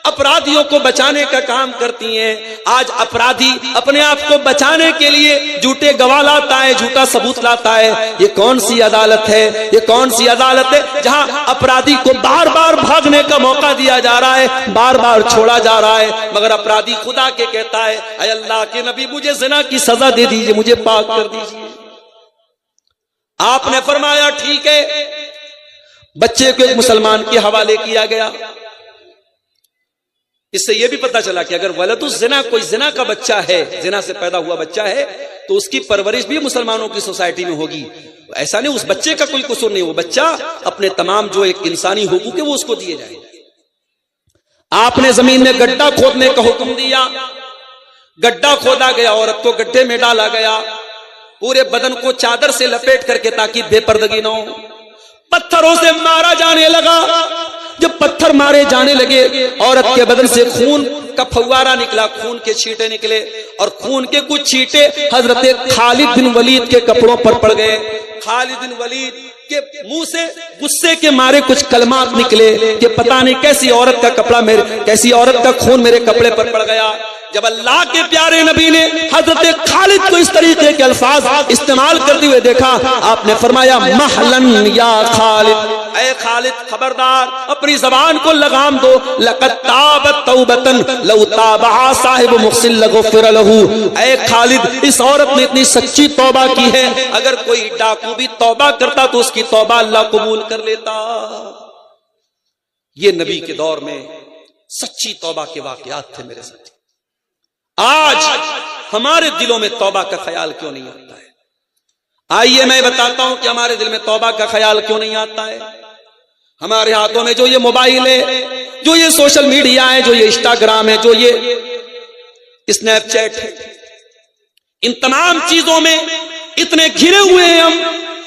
اپرادھیوں کو بچانے کا کام کرتی ہیں۔ آج اپرادھی اپنے آپ کو بچانے کے لیے جھوٹے گواہ لاتا ہے، جھوٹا ثبوت لاتا ہے۔ یہ کون سی عدالت ہے؟ یہ کون سی عدالت ہے جہاں اپرادھی کو بار بار بھاگنے کا موقع دیا جا رہا ہے، بار بار چھوڑا جا رہا ہے، مگر اپرادھی خدا کے کہتا ہے اے اللہ کے نبی مجھے زنا کی سزا دے دیجئے، مجھے پاک کر دیجئے۔ آپ نے فرمایا ٹھیک ہے، بچے کو ایک مسلمان کے حوالے کیا گیا۔ اس سے یہ بھی پتا چلا کہ اگر ولد الزنا کوئی زنا کا بچہ ہے، زنا سے پیدا ہوا بچہ ہے، تو اس کی پرورش بھی مسلمانوں کی سوسائٹی میں ہوگی۔ ایسا نہیں اس بچے کا کوئی قصور نہیں، وہ بچہ اپنے تمام جو ایک انسانی حقوق ہے وہ اس کو دیے جائیں۔ آپ نے زمین میں گڈھا کھودنے کا حکم دیا، گڈھا کھودا گیا، عورت کو گڈھے میں ڈالا گیا، پورے بدن کو چادر سے لپیٹ کر کے تاکہ بے پردگی نہ ہو۔ پتھروں سے مارا جانے لگا، جب پتھر مارے جانے لگے عورت کے بدن سے خون کا فوارہ نکلا، خون کے چھینٹے نکلے، اور خون کے کچھ چھینٹے حضرت خالد بن ولید کے کپڑوں پر پڑ گئے۔ خالد بن ولید کے منہ سے غصے کے مارے کچھ کلمات نکلے کہ پتہ نہیں کیسی عورت کا کپڑا کیسی عورت کا خون میرے کپڑے پر پڑ گیا۔ جب اللہ کے پیارے نبی نے حضرت خالد کو اس طریقے کے الفاظ استعمال کرتے ہوئے دیکھا، آپ نے فرمایا محلن یا خالد، اے خالد خبردار اپنی زبان کو لگام دو، لقد تابت توبتن لو تابعا صاحب محسن لغفر له۔ اے خالد اس عورت نے اتنی سچی توبہ کی ہے، اگر کوئی ڈاکو بھی توبہ کرتا تو اس کی توبہ اللہ قبول کر لیتا۔ یہ نبی کے دور میں سچی توبہ کے واقعات تھے میرے ساتھ۔ آج ہمارے دلوں میں توبہ کا خیال کیوں نہیں آتا ہے؟ آئیے میں بتاتا ہوں کہ ہمارے دل میں توبہ کا خیال کیوں نہیں آتا ہے۔ ہمارے ہاتھوں میں جو یہ موبائل ہے جو یہ سوشل میڈیا ہے، جو یہ انسٹاگرام ہے، جو یہ اسنیپ چیٹ ہے، ان تمام چیزوں میں اتنے گھرے ہوئے ہیں ہم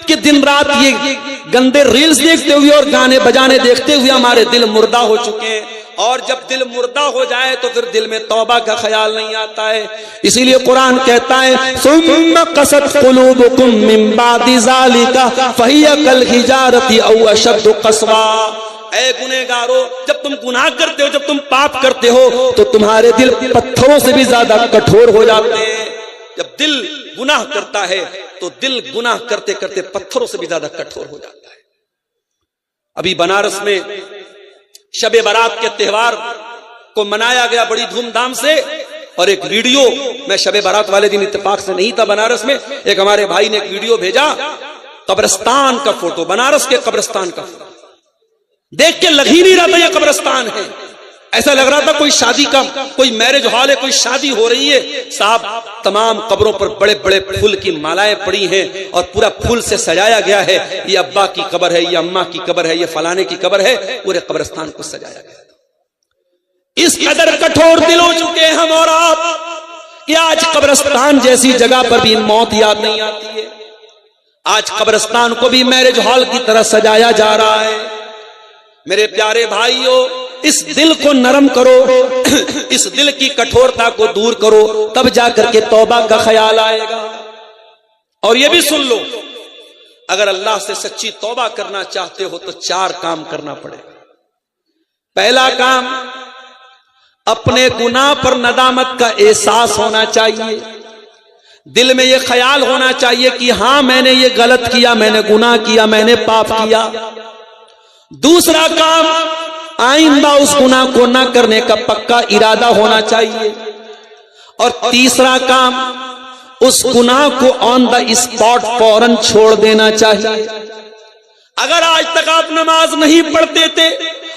کہ دن رات یہ گندے ریلز دیکھتے ہوئے اور گانے بجانے دیکھتے ہوئے ہمارے دل مردہ ہو چکے ہیں. اور جب دل مردہ ہو جائے تو پھر دل میں توبہ کا خیال نہیں آتا ہے. اسی لیے قرآن کہتا ہے ثم قست قلوبکم من بعد ذالک فہی کالحجارۃ او اشد قسوا. اے گنہگارو، جب تم گناہ کرتے ہو، جب تم پاپ کرتے ہو تو تمہارے دل پتھروں سے بھی زیادہ کٹھور ہو جاتے ہیں. جب دل گناہ کرتا ہے تو دل گناہ کرتے کرتے پتھروں سے بھی زیادہ کٹھور ہو جاتا ہے. ابھی بنارس میں شب برات کے تہوار کو منایا گیا بڑی دھوم دھام سے، اور ایک ویڈیو، میں شب برات والے دن اتفاق سے نہیں تھا بنارس میں، ایک ہمارے بھائی نے ایک ویڈیو بھیجا، قبرستان کا فوٹو، بنارس کے قبرستان کا فوٹو. دیکھ کے لگ ہی نہیں رہا تھا یہ قبرستان ہے، ایسا لگ رہا تھا کوئی شادی کا کوئی میرج ہال ہے، کوئی شادی ہو رہی ہے. صاحب تمام قبروں پر بڑے بڑے پھول کی مالائیں پڑی ہیں اور پورا پھول سے سجایا گیا ہے. یہ ابا کی قبر ہے، یہ اماں کی قبر ہے، یہ فلانے کی قبر ہے، پورے قبرستان کو سجایا گیا. اس قدر کٹھور دل ہو چکے ہیں ہم اور آپ کہ آج قبرستان جیسی جگہ پر بھی موت یاد نہیں آتی ہے. آج قبرستان کو بھی میرج ہال کی طرح سجایا جا رہا ہے. میرے پیارے بھائیوں، اس دل کو نرم کرو، اس دل کی کٹھورتا کو دور کرو، تب جا کر کے توبہ کا خیال آئے گا. اور یہ بھی سن لو، اگر اللہ سے سچی توبہ کرنا چاہتے ہو تو 4 کام کرنا پڑے گا. پہلا کام، اپنے گناہ پر ندامت کا احساس ہونا چاہیے. دل میں یہ خیال ہونا چاہیے کہ ہاں میں نے یہ غلط کیا، میں نے گناہ کیا، میں نے پاپ کیا. دوسرا کام، آئندہ اس گناہ کو نہ کرنے کا پکا ارادہ ہونا چاہیے. اور تیسرا کام، اس گناہ کو آن دا اسپاٹ فوراً چھوڑ دینا چاہیے. اگر آج تک آپ نماز نہیں پڑھتے تھے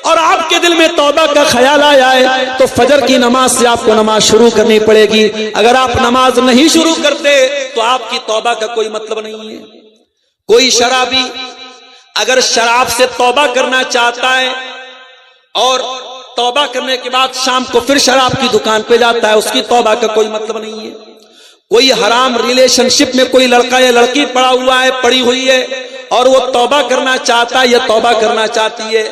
اور آپ کے دل میں توبہ کا خیال آیا ہے تو فجر کی نماز سے آپ کو نماز شروع کرنی پڑے گی. اگر آپ نماز نہیں شروع کرتے تو آپ کی توبہ کا کوئی مطلب نہیں ہے. کوئی شرابی اگر شراب سے توبہ کرنا چاہتا ہے اور توبہ کرنے کے بعد شام کو پھر شراب کی دکان پہ جاتا ہے، اس کی توبہ کا کوئی مطلب نہیں ہے. کوئی حرام ریلیشن شپ میں کوئی لڑکا یا لڑکی پڑا ہوا ہے، پڑی ہوئی ہے، اور وہ توبہ کرنا چاہتا ہے یا توبہ کرنا چاہتی ہے،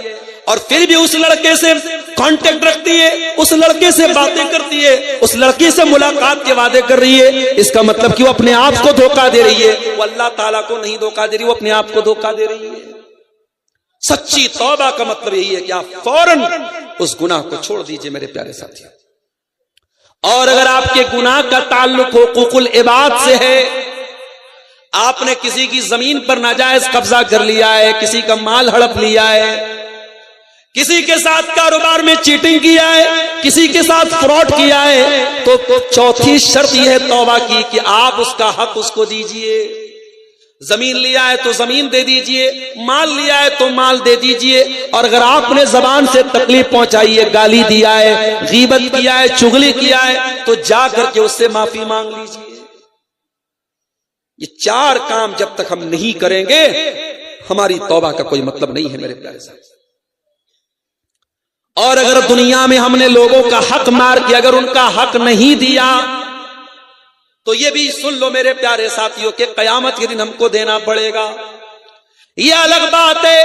اور پھر بھی اس لڑکے سے کانٹیکٹ رکھتی ہے، اس لڑکے سے باتیں کرتی ہے، اس لڑکی سے ملاقات کے وعدے کر رہی ہے، اس کا مطلب کہ وہ اپنے آپ کو دھوکہ دے رہی ہے. وہ اللہ تعالیٰ کو نہیں دھوکہ دے رہی، وہ اپنے آپ کو دھوکہ دے رہی ہے. سچی توبہ کا مطلب یہی ہے کہ آپ فوراً اس گناہ کو چھوڑ دیجئے میرے پیارے ساتھی. اور اگر آپ کے گناہ کا تعلق حقوق العباد سے ہے، آپ نے کسی کی زمین پر ناجائز قبضہ کر لیا ہے، کسی کا مال ہڑپ لیا ہے، کسی کے ساتھ کاروبار میں چیٹنگ کیا ہے، کسی کے ساتھ فراڈ کیا ہے، تو چوتھی شرط یہ ہے توبہ کی کہ آپ اس کا حق اس کو دیجئے. زمین لیا ہے تو زمین دے دیجئے، مال لیا ہے تو مال دے دیجئے. اور اگر آپ نے زبان سے تکلیف پہنچائی ہے، گالی دیا ہے، غیبت کیا ہے، چغلی کیا ہے، تو جا کر کے اس سے معافی مانگ لیجئے. یہ 4 کام جب تک ہم نہیں کریں گے ہماری توبہ کا کوئی مطلب نہیں ہے میرے پیارے ساتھ. اور اگر دنیا میں ہم نے لوگوں کا حق مار کیا، اگر ان کا حق نہیں دیا تو یہ بھی سن لو میرے پیارے ساتھیوں کہ قیامت کے دن ہم کو دینا پڑے گا. یہ الگ بات ہے،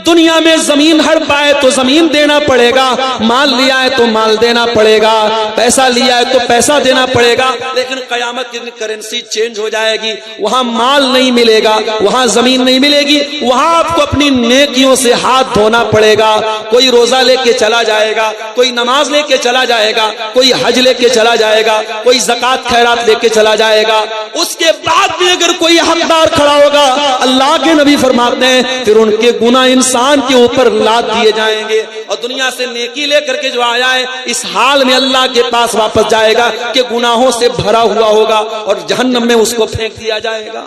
دنیا میں زمین ہڑ پائے تو زمین دینا پڑے گا، مال لیا ہے تو مال دینا پڑے گا، پیسہ لیا ہے تو پیسہ دینا پڑے گا. لیکن قیامت کے دن کرنسی چینج ہو جائے گی، وہاں مال نہیں ملے گا، وہاں زمین نہیں ملے گی، وہاں آپ کو اپنی نیکیوں سے ہاتھ دھونا پڑے گا. کوئی روزہ لے کے چلا جائے گا، کوئی نماز لے کے چلا جائے گا، کوئی حج لے کے چلا جائے گا، کوئی زکوٰۃ خیرات لے کے چلا جائے گا. اس کے بعد بھی اگر کوئی حقدار کھڑا ہوگا، اللہ کے نبی فرماتے ہیں پھر ان کے گناہ انسان کے اوپر لاد دیے جائیں گے، اور دنیا سے نیکی لے کر کے جو آیا ہے اس حال میں اللہ کے پاس واپس جائے گا کہ گناہوں سے بھرا ہوا ہوگا اور جہنم میں اس کو پھینک دیا جائے گا.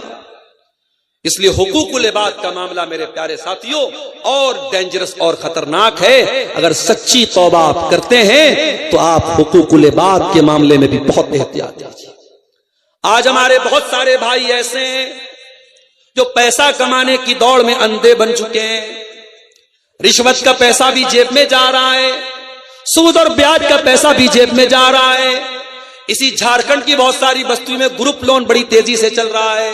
اس لیے حقوق العباد کا معاملہ میرے پیارے ساتھیوں اور ڈینجرس اور خطرناک ہے. اگر سچی توبہ آپ کرتے ہیں تو آپ حقوق العباد کے معاملے میں بھی بہت احتیاط کیجیے. آج ہمارے بہت سارے بھائی ایسے ہیں جو پیسہ کمانے کی دوڑ میں اندھے بن چکے ہیں. رشوت کا پیسہ بھی جیب میں جا رہا ہے، سود اور بیاج کا پیسہ بھی جیب میں جا رہا ہے. اسی جھارکھنڈ کی بہت ساری بستیوں میں گروپ لون بڑی تیزی سے چل رہا ہے.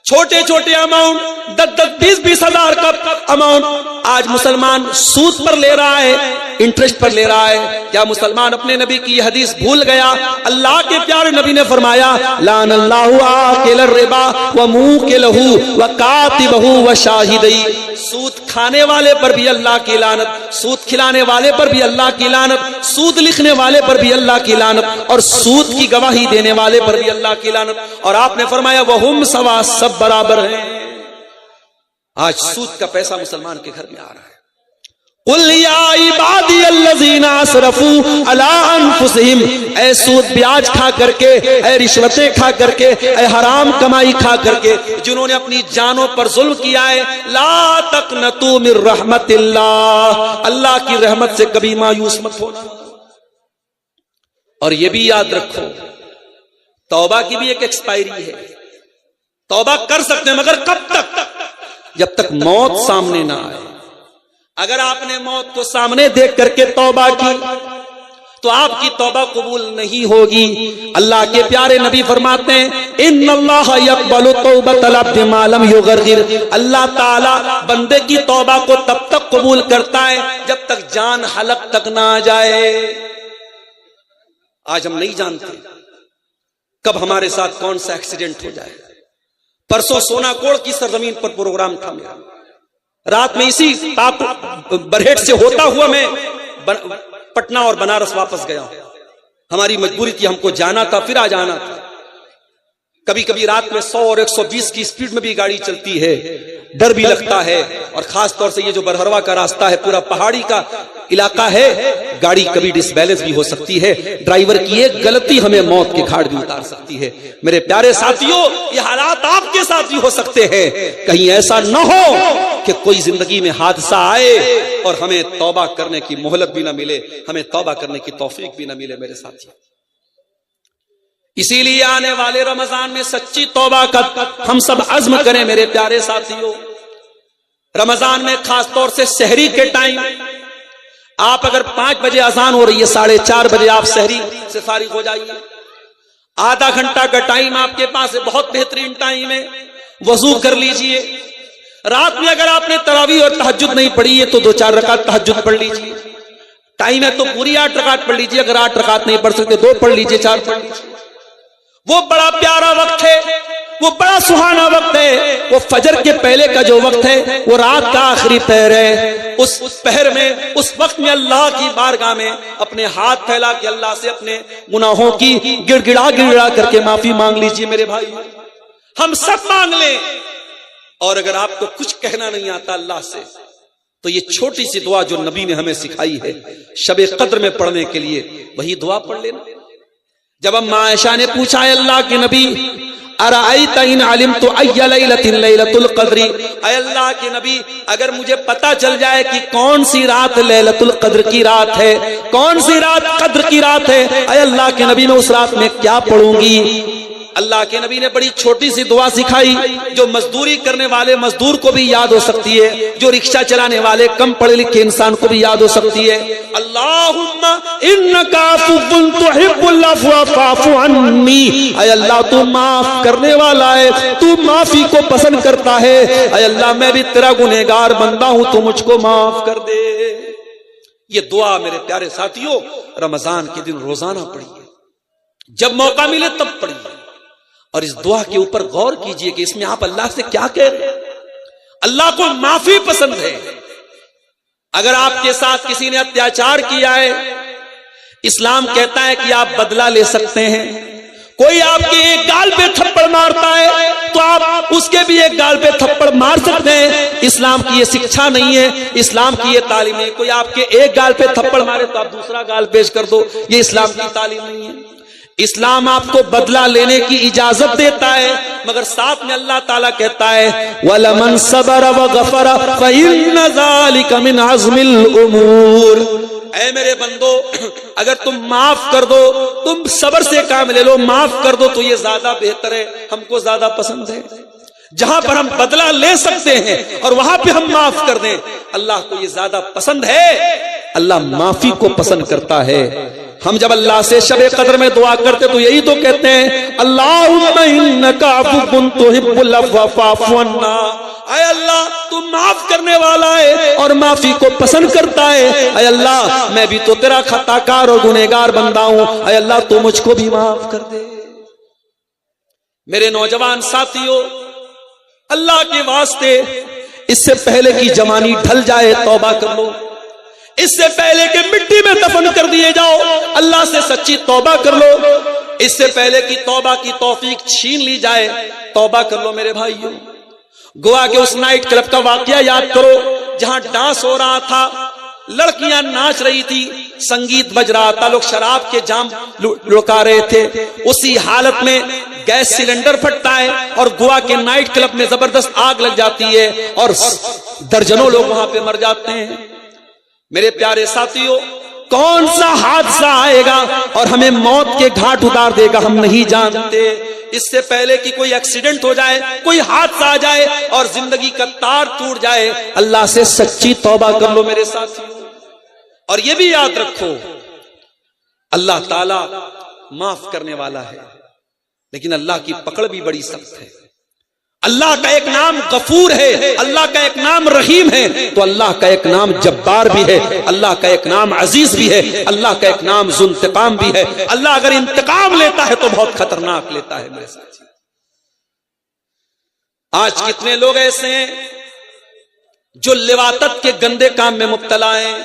چھوٹے چھوٹے اماؤنٹ 10-20 ہزار کا اماؤنٹ آج مسلمان سود پر لے رہا ہے، انٹرسٹ پر لے رہا ہے. کیا مسلمان اپنے نبی کی حدیث بھول گیا؟ اللہ کے پیارے نبی نے فرمایا لعن اللہ آکل الربا وموکلہ وکاتبہ وشاہدی. سود کھانے والے پر بھی اللہ کی لعنت، سود کھلانے والے پر بھی اللہ کی لعنت، سود لکھنے والے پر بھی اللہ کی لعنت، اور سود کی گواہی دینے والے پر بھی اللہ کی لعنت. اور آپ نے فرمایا وہم سوا، سب برابر ہیں. آج سود کا پیسہ مسلمان کے گھر میں آ رہا ہے. قل یا عبادی الذین اسرفوا علی انفسہم، اے سود بیاج کھا کر کے، اے رشوتیں کھا کر کے، اے حرام کمائی کھا کر کے جنہوں نے اپنی جانوں پر ظلم کیا ہے، لا تقنطوا من رحمت اللہ، اللہ کی رحمت سے کبھی مایوس مت ہونا. اور یہ بھی یاد رکھو توبہ کی بھی ایک ایکسپائری ہے. توبہ کر سکتے ہیں مگر کب تک؟ جب تک موت سامنے نہ آئے. اگر آپ نے موت کو سامنے دیکھ کر کے توبہ کی تو آپ کی توبہ قبول نہیں ہوگی. اللہ کے پیارے نبی فرماتے ہیں ان اللہ یقبل توبۃ العبد ما لم یغرغر، اللہ تعالی بندے کی توبہ کو تب تک قبول کرتا ہے جب تک جان حلق تک نہ آ جائے. آج ہم نہیں جانتے کب ہمارے ساتھ کون سا ایکسیڈنٹ ہو جائے. پرسوں سونا کوڑ کی سرزمین پر پروگرام تھا میرا، رات میں اسی برہیٹ سے ہوتا ہوا میں پٹنہ اور بنارس واپس گیا. ہماری مجبوری تھی، ہم کو جانا تھا پھر آ جانا تھا. کبھی کبھی رات میں 100 اور 120 کی سپیڈ میں بھی گاڑی چلتی ہے، ڈر بھی لگتا ہے. اور خاص طور سے یہ جو برہروا کا راستہ ہے پورا پہاڑی کا علاقہ ہے، گاڑی کبھی ڈس بیلنس بھی ہو سکتی ہے. ڈرائیور کی ایک غلطی ہمیں موت کے گھاٹ بھی اتار سکتی ہے. میرے پیارے ساتھیوں، یہ حالات آپ کے ساتھ بھی ہو سکتے ہیں. کہیں ایسا نہ ہو کہ کوئی زندگی میں حادثہ آئے اور ہمیں توبہ کرنے کی مہلت بھی نہ ملے، ہمیں توبہ کرنے کی توفیق بھی نہ ملے. میرے ساتھیوں، اسی لیے آنے والے رمضان میں سچی توبہ کا ہم سب عزم کریں. میرے پیارے ساتھیوں، رمضان میں خاص طور سے سحری کے ٹائم آپ اگر 5 بجے اذان ہو رہی ہے 4:30 بجے آپ سحری سے فارغ ہو جائیے. آدھا گھنٹہ کا ٹائم آپ کے پاس ہے، بہت بہترین ٹائم ہے. وضو کر لیجئے. رات میں اگر آپ نے تراویح اور تہجد نہیں پڑھی ہے تو 2-4 رکعت تہجد پڑھ لیجئے. ٹائم ہے تو پوری 8 رکعت پڑھ لیجئے. اگر 8 رکعت نہیں پڑھ سکتے 2 پڑھ لیجئے، 4 پڑھ لیجئے. وہ بڑا پیارا وقت ہے، وہ بڑا سہانا وقت ہے. وہ فجر کے پہلے کا جو وقت ہے وہ رات کا آخری پہر ہے. اس پہر میں، اس وقت میں اللہ کی بارگاہ میں اپنے ہاتھ پھیلا کے اللہ سے اپنے گناہوں کی گڑ گڑا کر کے معافی مانگ لیجئے. میرے بھائی، ہم سب مانگ لیں. اور اگر آپ کو کچھ کہنا نہیں آتا اللہ سے تو یہ چھوٹی سی دعا جو نبی نے ہمیں سکھائی ہے شب قدر میں پڑھنے کے لیے، وہی دعا پڑھ لینا. جب اما عائشہ نے پوچھا ہے اللہ کے نبی ارائیت ان علمت ای لیلۃ لیلۃ القدر، اے اللہ کے نبی اگر مجھے پتا چل جائے کہ کون سی رات لیلۃ القدر کی رات ہے، کون سی رات قدر کی رات ہے، اے اللہ کے نبی میں اس رات میں کیا پڑھوں گی؟ اللہ کے نبی نے بڑی چھوٹی سی دعا سکھائی جو مزدوری کرنے والے مزدور کو بھی یاد ہو سکتی ہے، جو رکشہ چلانے والے کم پڑھے لکھے انسان کو بھی یاد ہو سکتی ہے. اللہم انک عفو تحب العفو فاعف عنی، اے اللہ تو معاف کرنے والا ہے، تو معافی کو پسند کرتا ہے. اے اللہ میں بھی تیرا گنہگار بندہ ہوں، تو مجھ کو معاف کر دے. یہ دعا میرے پیارے ساتھیوں رمضان کے دن روزانہ پڑھیے، جب موقع ملے تب پڑھیے. اور اس دعا کے اوپر غور کیجئے کہ اس میں آپ اللہ سے کیا کہہ رہے ہیں. اللہ کو معافی پسند ہے. اگر آپ کے ساتھ کسی نے اتیاچار کیا ہے، اسلام کہتا ہے کہ آپ بدلہ لے سکتے ہیں. کوئی آپ کے ایک گال پہ تھپڑ مارتا ہے تو آپ اس کے بھی ایک گال پہ تھپڑ مار سکتے ہیں. اسلام کی یہ شکشا نہیں ہے، اسلام کی یہ تعلیم نہیں. کوئی آپ کے ایک گال پہ تھپڑ مارے تو آپ دوسرا گال پیش کر دو، یہ اسلام کی تعلیم نہیں ہے. اسلام آپ کو بدلہ لینے کی اجازت دیتا ہے، مگر ساتھ میں اللہ تعالیٰ کہتا ہے وَلَمَنْ صَبَرَ وَغَفَرَ فَإِنَّ ذَلِكَ مِنْ عَزْمِ الْأُمُورِ. اے میرے بندو، اگر تم معاف کر دو، تم صبر سے کام لے لو، معاف کر دو تو یہ زیادہ بہتر ہے، ہم کو زیادہ پسند ہے. جہاں پر ہم بدلہ لے سکتے ہیں اور وہاں پہ ہم معاف کر دیں، اللہ کو یہ زیادہ پسند ہے۔ اللہ معافی کو پسند کرتا ہے۔ ہم جب اللہ سے شب قدر میں دعا کرتے تو یہی تو کہتے ہیں اللہم انکا عفو تحب العفو فاعف عنا، اے اللہ تو معاف کرنے والا ہے اور معافی کو پسند کرتا ہے۔ اے اللہ میں بھی تو تیرا خطا کار اور گنہگار بندہ ہوں، اے اللہ تو مجھ کو بھی معاف کر دے۔ میرے نوجوان ساتھیوں، اللہ کے واسطے اس سے پہلے کی جوانی ڈھل جائے توبہ کر لو، اس سے پہلے کہ مٹی میں دفن کر دیے جاؤ اللہ سے سچی توبہ کر لو، اس سے پہلے کی توبہ کی توفیق چھین لی جائے توبہ کر لو میرے بھائیوں۔ گوا کے اس نائٹ کلب کا واقعہ یاد کرو جہاں ڈانس ہو رہا تھا، لڑکیاں ناچ رہی تھی، سنگیت بج رہا تھا، لوگ شراب کے جام لڑکا رہے تھے۔ اسی حالت میں گیس سلنڈر پھٹتا ہے اور گوا کے نائٹ کلب میں زبردست آگ لگ جاتی ہے اور درجنوں لوگ وہاں پہ مر جاتے ہیں۔ میرے پیارے ساتھیوں، کون سا حادثہ آئے گا اور ہمیں موت کے گھاٹ اتار دے گا ہم نہیں جانتے۔ اس سے پہلے کہ کوئی ایکسیڈنٹ ہو جائے، کوئی حادثہ آ جائے اور زندگی کا تار ٹوٹ جائے، اللہ سے سچی توبہ کر لو میرے ساتھیوں۔ اور یہ بھی یاد رکھو اللہ تعالی معاف کرنے والا ہے، لیکن اللہ کی پکڑ بھی بڑی سخت ہے۔ اللہ کا ایک نام غفور ہے، اللہ کا ایک نام رحیم ہے، تو اللہ کا ایک نام جبار بھی ہے، اللہ کا ایک نام عزیز بھی ہے، اللہ کا ایک نام ذو انتقام بھی ہے۔ اللہ اگر انتقام لیتا ہے تو بہت خطرناک لیتا ہے میرے ساتھ۔ آج کتنے لوگ ایسے ہیں جو لواطت کے گندے کام میں مبتلا ہیں،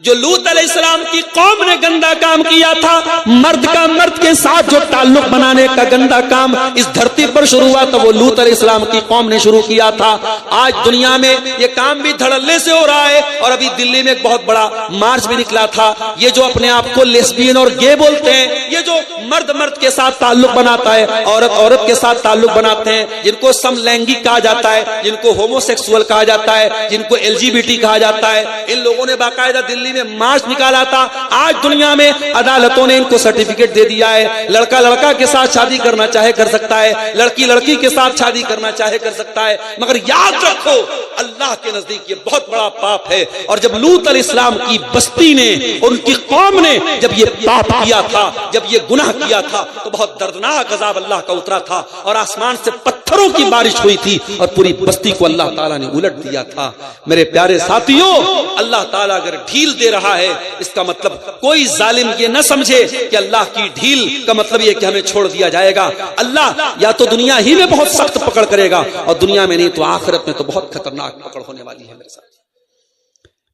جو لوط علیہ السلام کی قوم نے گندا کام کیا تھا، مرد کا مرد کے ساتھ جو تعلق بنانے کا گندا کام اس دھرتی پر شروع ہوا تھا وہ لوط علیہ السلام کی قوم نے شروع کیا تھا۔ آج دنیا میں یہ کام بھی دھڑلے سے ہو رہا ہے، اور ابھی دلی میں ایک بہت بڑا مارچ بھی نکلا تھا۔ یہ جو اپنے آپ کو لیسبین اور گے بولتے ہیں، یہ جو مرد مرد کے ساتھ تعلق بناتا ہے، عورت عورت کے ساتھ تعلق بناتے ہیں، جن کو سم لینگک کہا جاتا ہے، جن کو ہومو سیکسول کہا جاتا ہے، جن کو LGBT کہا جاتا ہے، ان لوگوں نے باقاعدہ دلی میں مارچ نکالا تھا۔ آج دنیا میں عدالتوں نے ان کو سرٹیفکیٹ دے دیا ہے، لڑکا لڑکا کے ساتھ شادی کرنا چاہے کر سکتا ہے، لڑکی لڑکی کے ساتھ شادی کرنا چاہے کر سکتا ہے۔ مگر یاد رکھو اللہ کے نزدیک یہ بہت بڑا پاپ ہے۔ اور جب لوط علیہ السلام کی بستی نے اور ان کی قوم نے جب یہ پاپ کیا تھا، جب یہ گناہ کیا تھا، تو بہت دردناک عذاب اللہ کا اترا تھا اور آسمان سے پتھروں کی بارش ہوئی تھی اور پوری بستی کو اللہ تعالیٰ نے الٹ دیا تھا۔ میرے پیارے ساتھیوں، اللہ تعالیٰ اگر ڈھیل دے رہا ہے اس کا مطلب کوئی ظالم یہ نہ سمجھے کہ اللہ کی ڈھیل کا مطلب یہ کہ ہمیں چھوڑ دیا جائے گا۔ اللہ یا تو دنیا ہی میں بہت سخت پکڑ کرے گا اور دنیا میں نہیں تو آخرت میں تو بہت خطرناک پکڑ ہونے والی ہے میرے ساتھ۔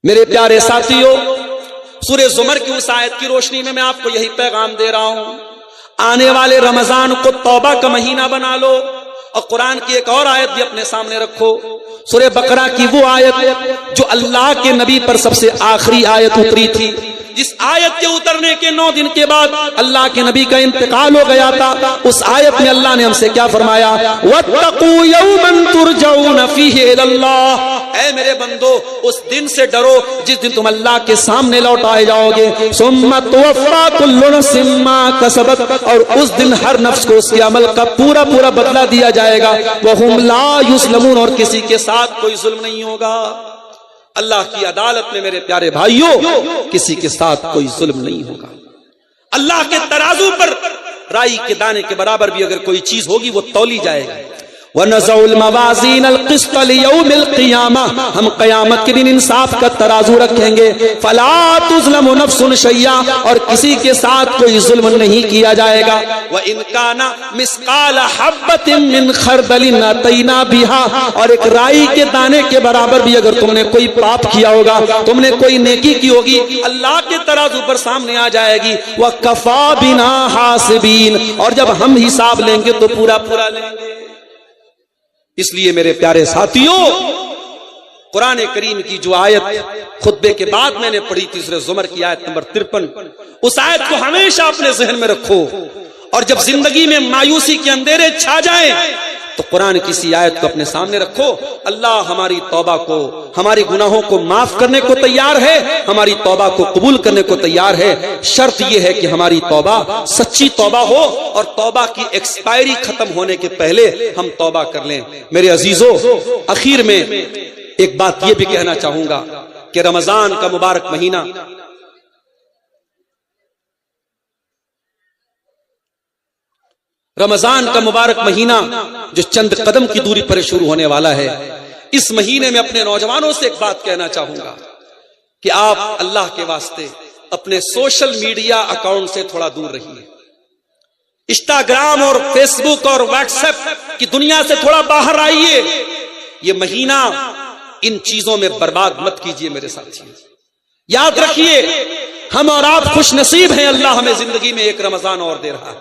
میرے پیارے ساتھیوں، سورہ زمر کی اس آیت کی روشنی میں آپ کو یہی پیغام دے رہا ہوں، آنے والے رمضان کو توبہ کا مہینہ بنا لو۔ اور قرآن کی ایک اور آیت بھی اپنے سامنے رکھو، سورہ بقرہ کی وہ آیت جو اللہ کے نبی پر سب سے آخری آیت اتری تھی، جس آیت کے اترنے کے 9 دن کے بعد اللہ کے نبی کا انتقال ہو گیا تھا۔ اس آیت میں اللہ نے ہم سے کیا فرمایا؟ وَاتَّقُوا يَوْمًا تُرْجَعُونَ فِيهِ إِلَى اللَّهِ، اے میرے بندو اس دن سے ڈرو جس دن تم اللہ کے سامنے لوٹائے جاؤ گے۔ ثُمَّ تُوَفَّىٰ كُلُّ نَفْسٍ مَّا كَسَبَتْ، اور اس دن ہر نفس کو اس کے عمل کا پورا پورا بدلہ دیا جائے گا۔ وَهُمْ لَا يُظْلَمُونَ، اور کسی کے ساتھ کوئی ظلم نہیں ہوگا۔ اللہ کی عدالت میں میرے پیارے بھائیوں کسی کے ساتھ کوئی ظلم نہیں ہوگا۔ اللہ کے ترازو پر رائی کے دانے کے برابر بھی اگر کوئی چیز ہوگی وہ تولی جائے گی۔ وَنَزَعُ الْمَوَازِينَ الْقِسْطَ لِيَوْمِ الْقِيَامَةِ، ہم قیامت کے دن انصاف کا ترازو رکھیں گے۔ فَلَا تُظْلَمُ نَفْسٌ شَيْئًا، اور کسی کے ساتھ کوئی ظلم نہیں کیا جائے گا۔ وَإِنْ كَانَ مِثْقَالَ حَبَّةٍ مِّنْ خَرْدَلٍ أَتَيْنَا بِهَا، اور ایک رائی کے دانے کے برابر بھی اگر تم نے کوئی پاپ کیا ہوگا، تم نے کوئی نیکی کی ہوگی، اللہ کے ترازو پر سامنے آ جائے گی۔ وَكَفَىٰ بِنَا حَاسِبِينَ، اور جب ہم حساب لیں گے تو پورا پورا لیں گے۔ اس لیے میرے پیارے ساتھیوں، قرآن کریم کی جو آیت خطبے کے بعد میں نے پڑھی تھی، سورہ زمر کی آیت نمبر 53، اس آیت کو ہمیشہ اپنے ذہن میں رکھو۔ اور جب زندگی میں مایوسی کے اندھیرے چھا جائیں تو قرآن کی سی آیت کو اپنے سامنے رکھو. اللہ ہماری توبہ کو، ہماری گناہوں کو معاف کرنے کو تیار ہے، ہماری توبہ کو قبول کرنے کو تیار ہے. شرط یہ ہے کہ ہماری توبہ سچی توبہ ہو اور توبہ کی ایکسپائری ختم ہونے کے پہلے ہم توبہ کر لیں. میرے عزیزو، اخیر میں ایک بات یہ بھی کہنا چاہوں گا کہ رمضان کا مبارک مہینہ جو چند قدم کی دوری پر شروع ہونے والا ہے، اس مہینے میں اپنے نوجوانوں سے ایک بات کہنا چاہوں گا کہ آپ اللہ کے واسطے اپنے سوشل میڈیا اکاؤنٹ سے تھوڑا دور رہیے. انسٹاگرام اور فیس بک اور واٹس ایپ کی دنیا سے تھوڑا باہر آئیے. یہ مہینہ ان چیزوں میں برباد مت کیجیے میرے ساتھی. یاد رکھیے، ہم اور آپ خوش نصیب ہیں، اللہ ہمیں زندگی میں ایک رمضان اور دے رہا ہے.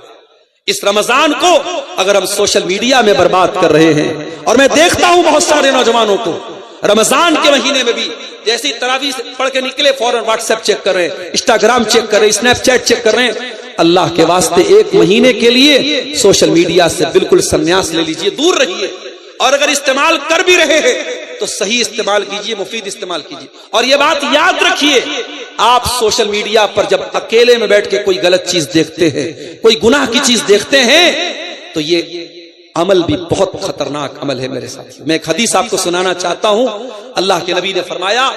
اس رمضان کو اگر ہم سوشل میڈیا میں برباد کر رہے ہیں، اور میں دیکھتا ہوں بہت سارے نوجوانوں کو رمضان کے مہینے میں بھی جیسی تراویح پڑھ کے نکلے فوراً واٹس ایپ چیک کر رہے ہیں، انسٹاگرام چیک کر رہے ہیں، اسنیپ چیٹ چیک کر رہے ہیں. اللہ کے واسطے ایک مہینے کے لیے سوشل میڈیا سے بالکل سنیاس لے لیجئے، دور رہیے. اور اگر استعمال کر بھی رہے ہیں تو صحیح استعمال کیجئے، مفید استعمال کیجئے. اور یہ بات یاد رکھیے، آپ سوشل میڈیا پر جب اکیلے میں بیٹھ کے کوئی غلط چیز دیکھتے ہیں، کوئی گناہ کی چیز دیکھتے ہیں، تو یہ عمل بھی بہت خطرناک عمل ہے میرے ساتھ. میں ایک حدیث آپ کو سنانا چاہتا ہوں. اللہ کے نبی نے فرمایا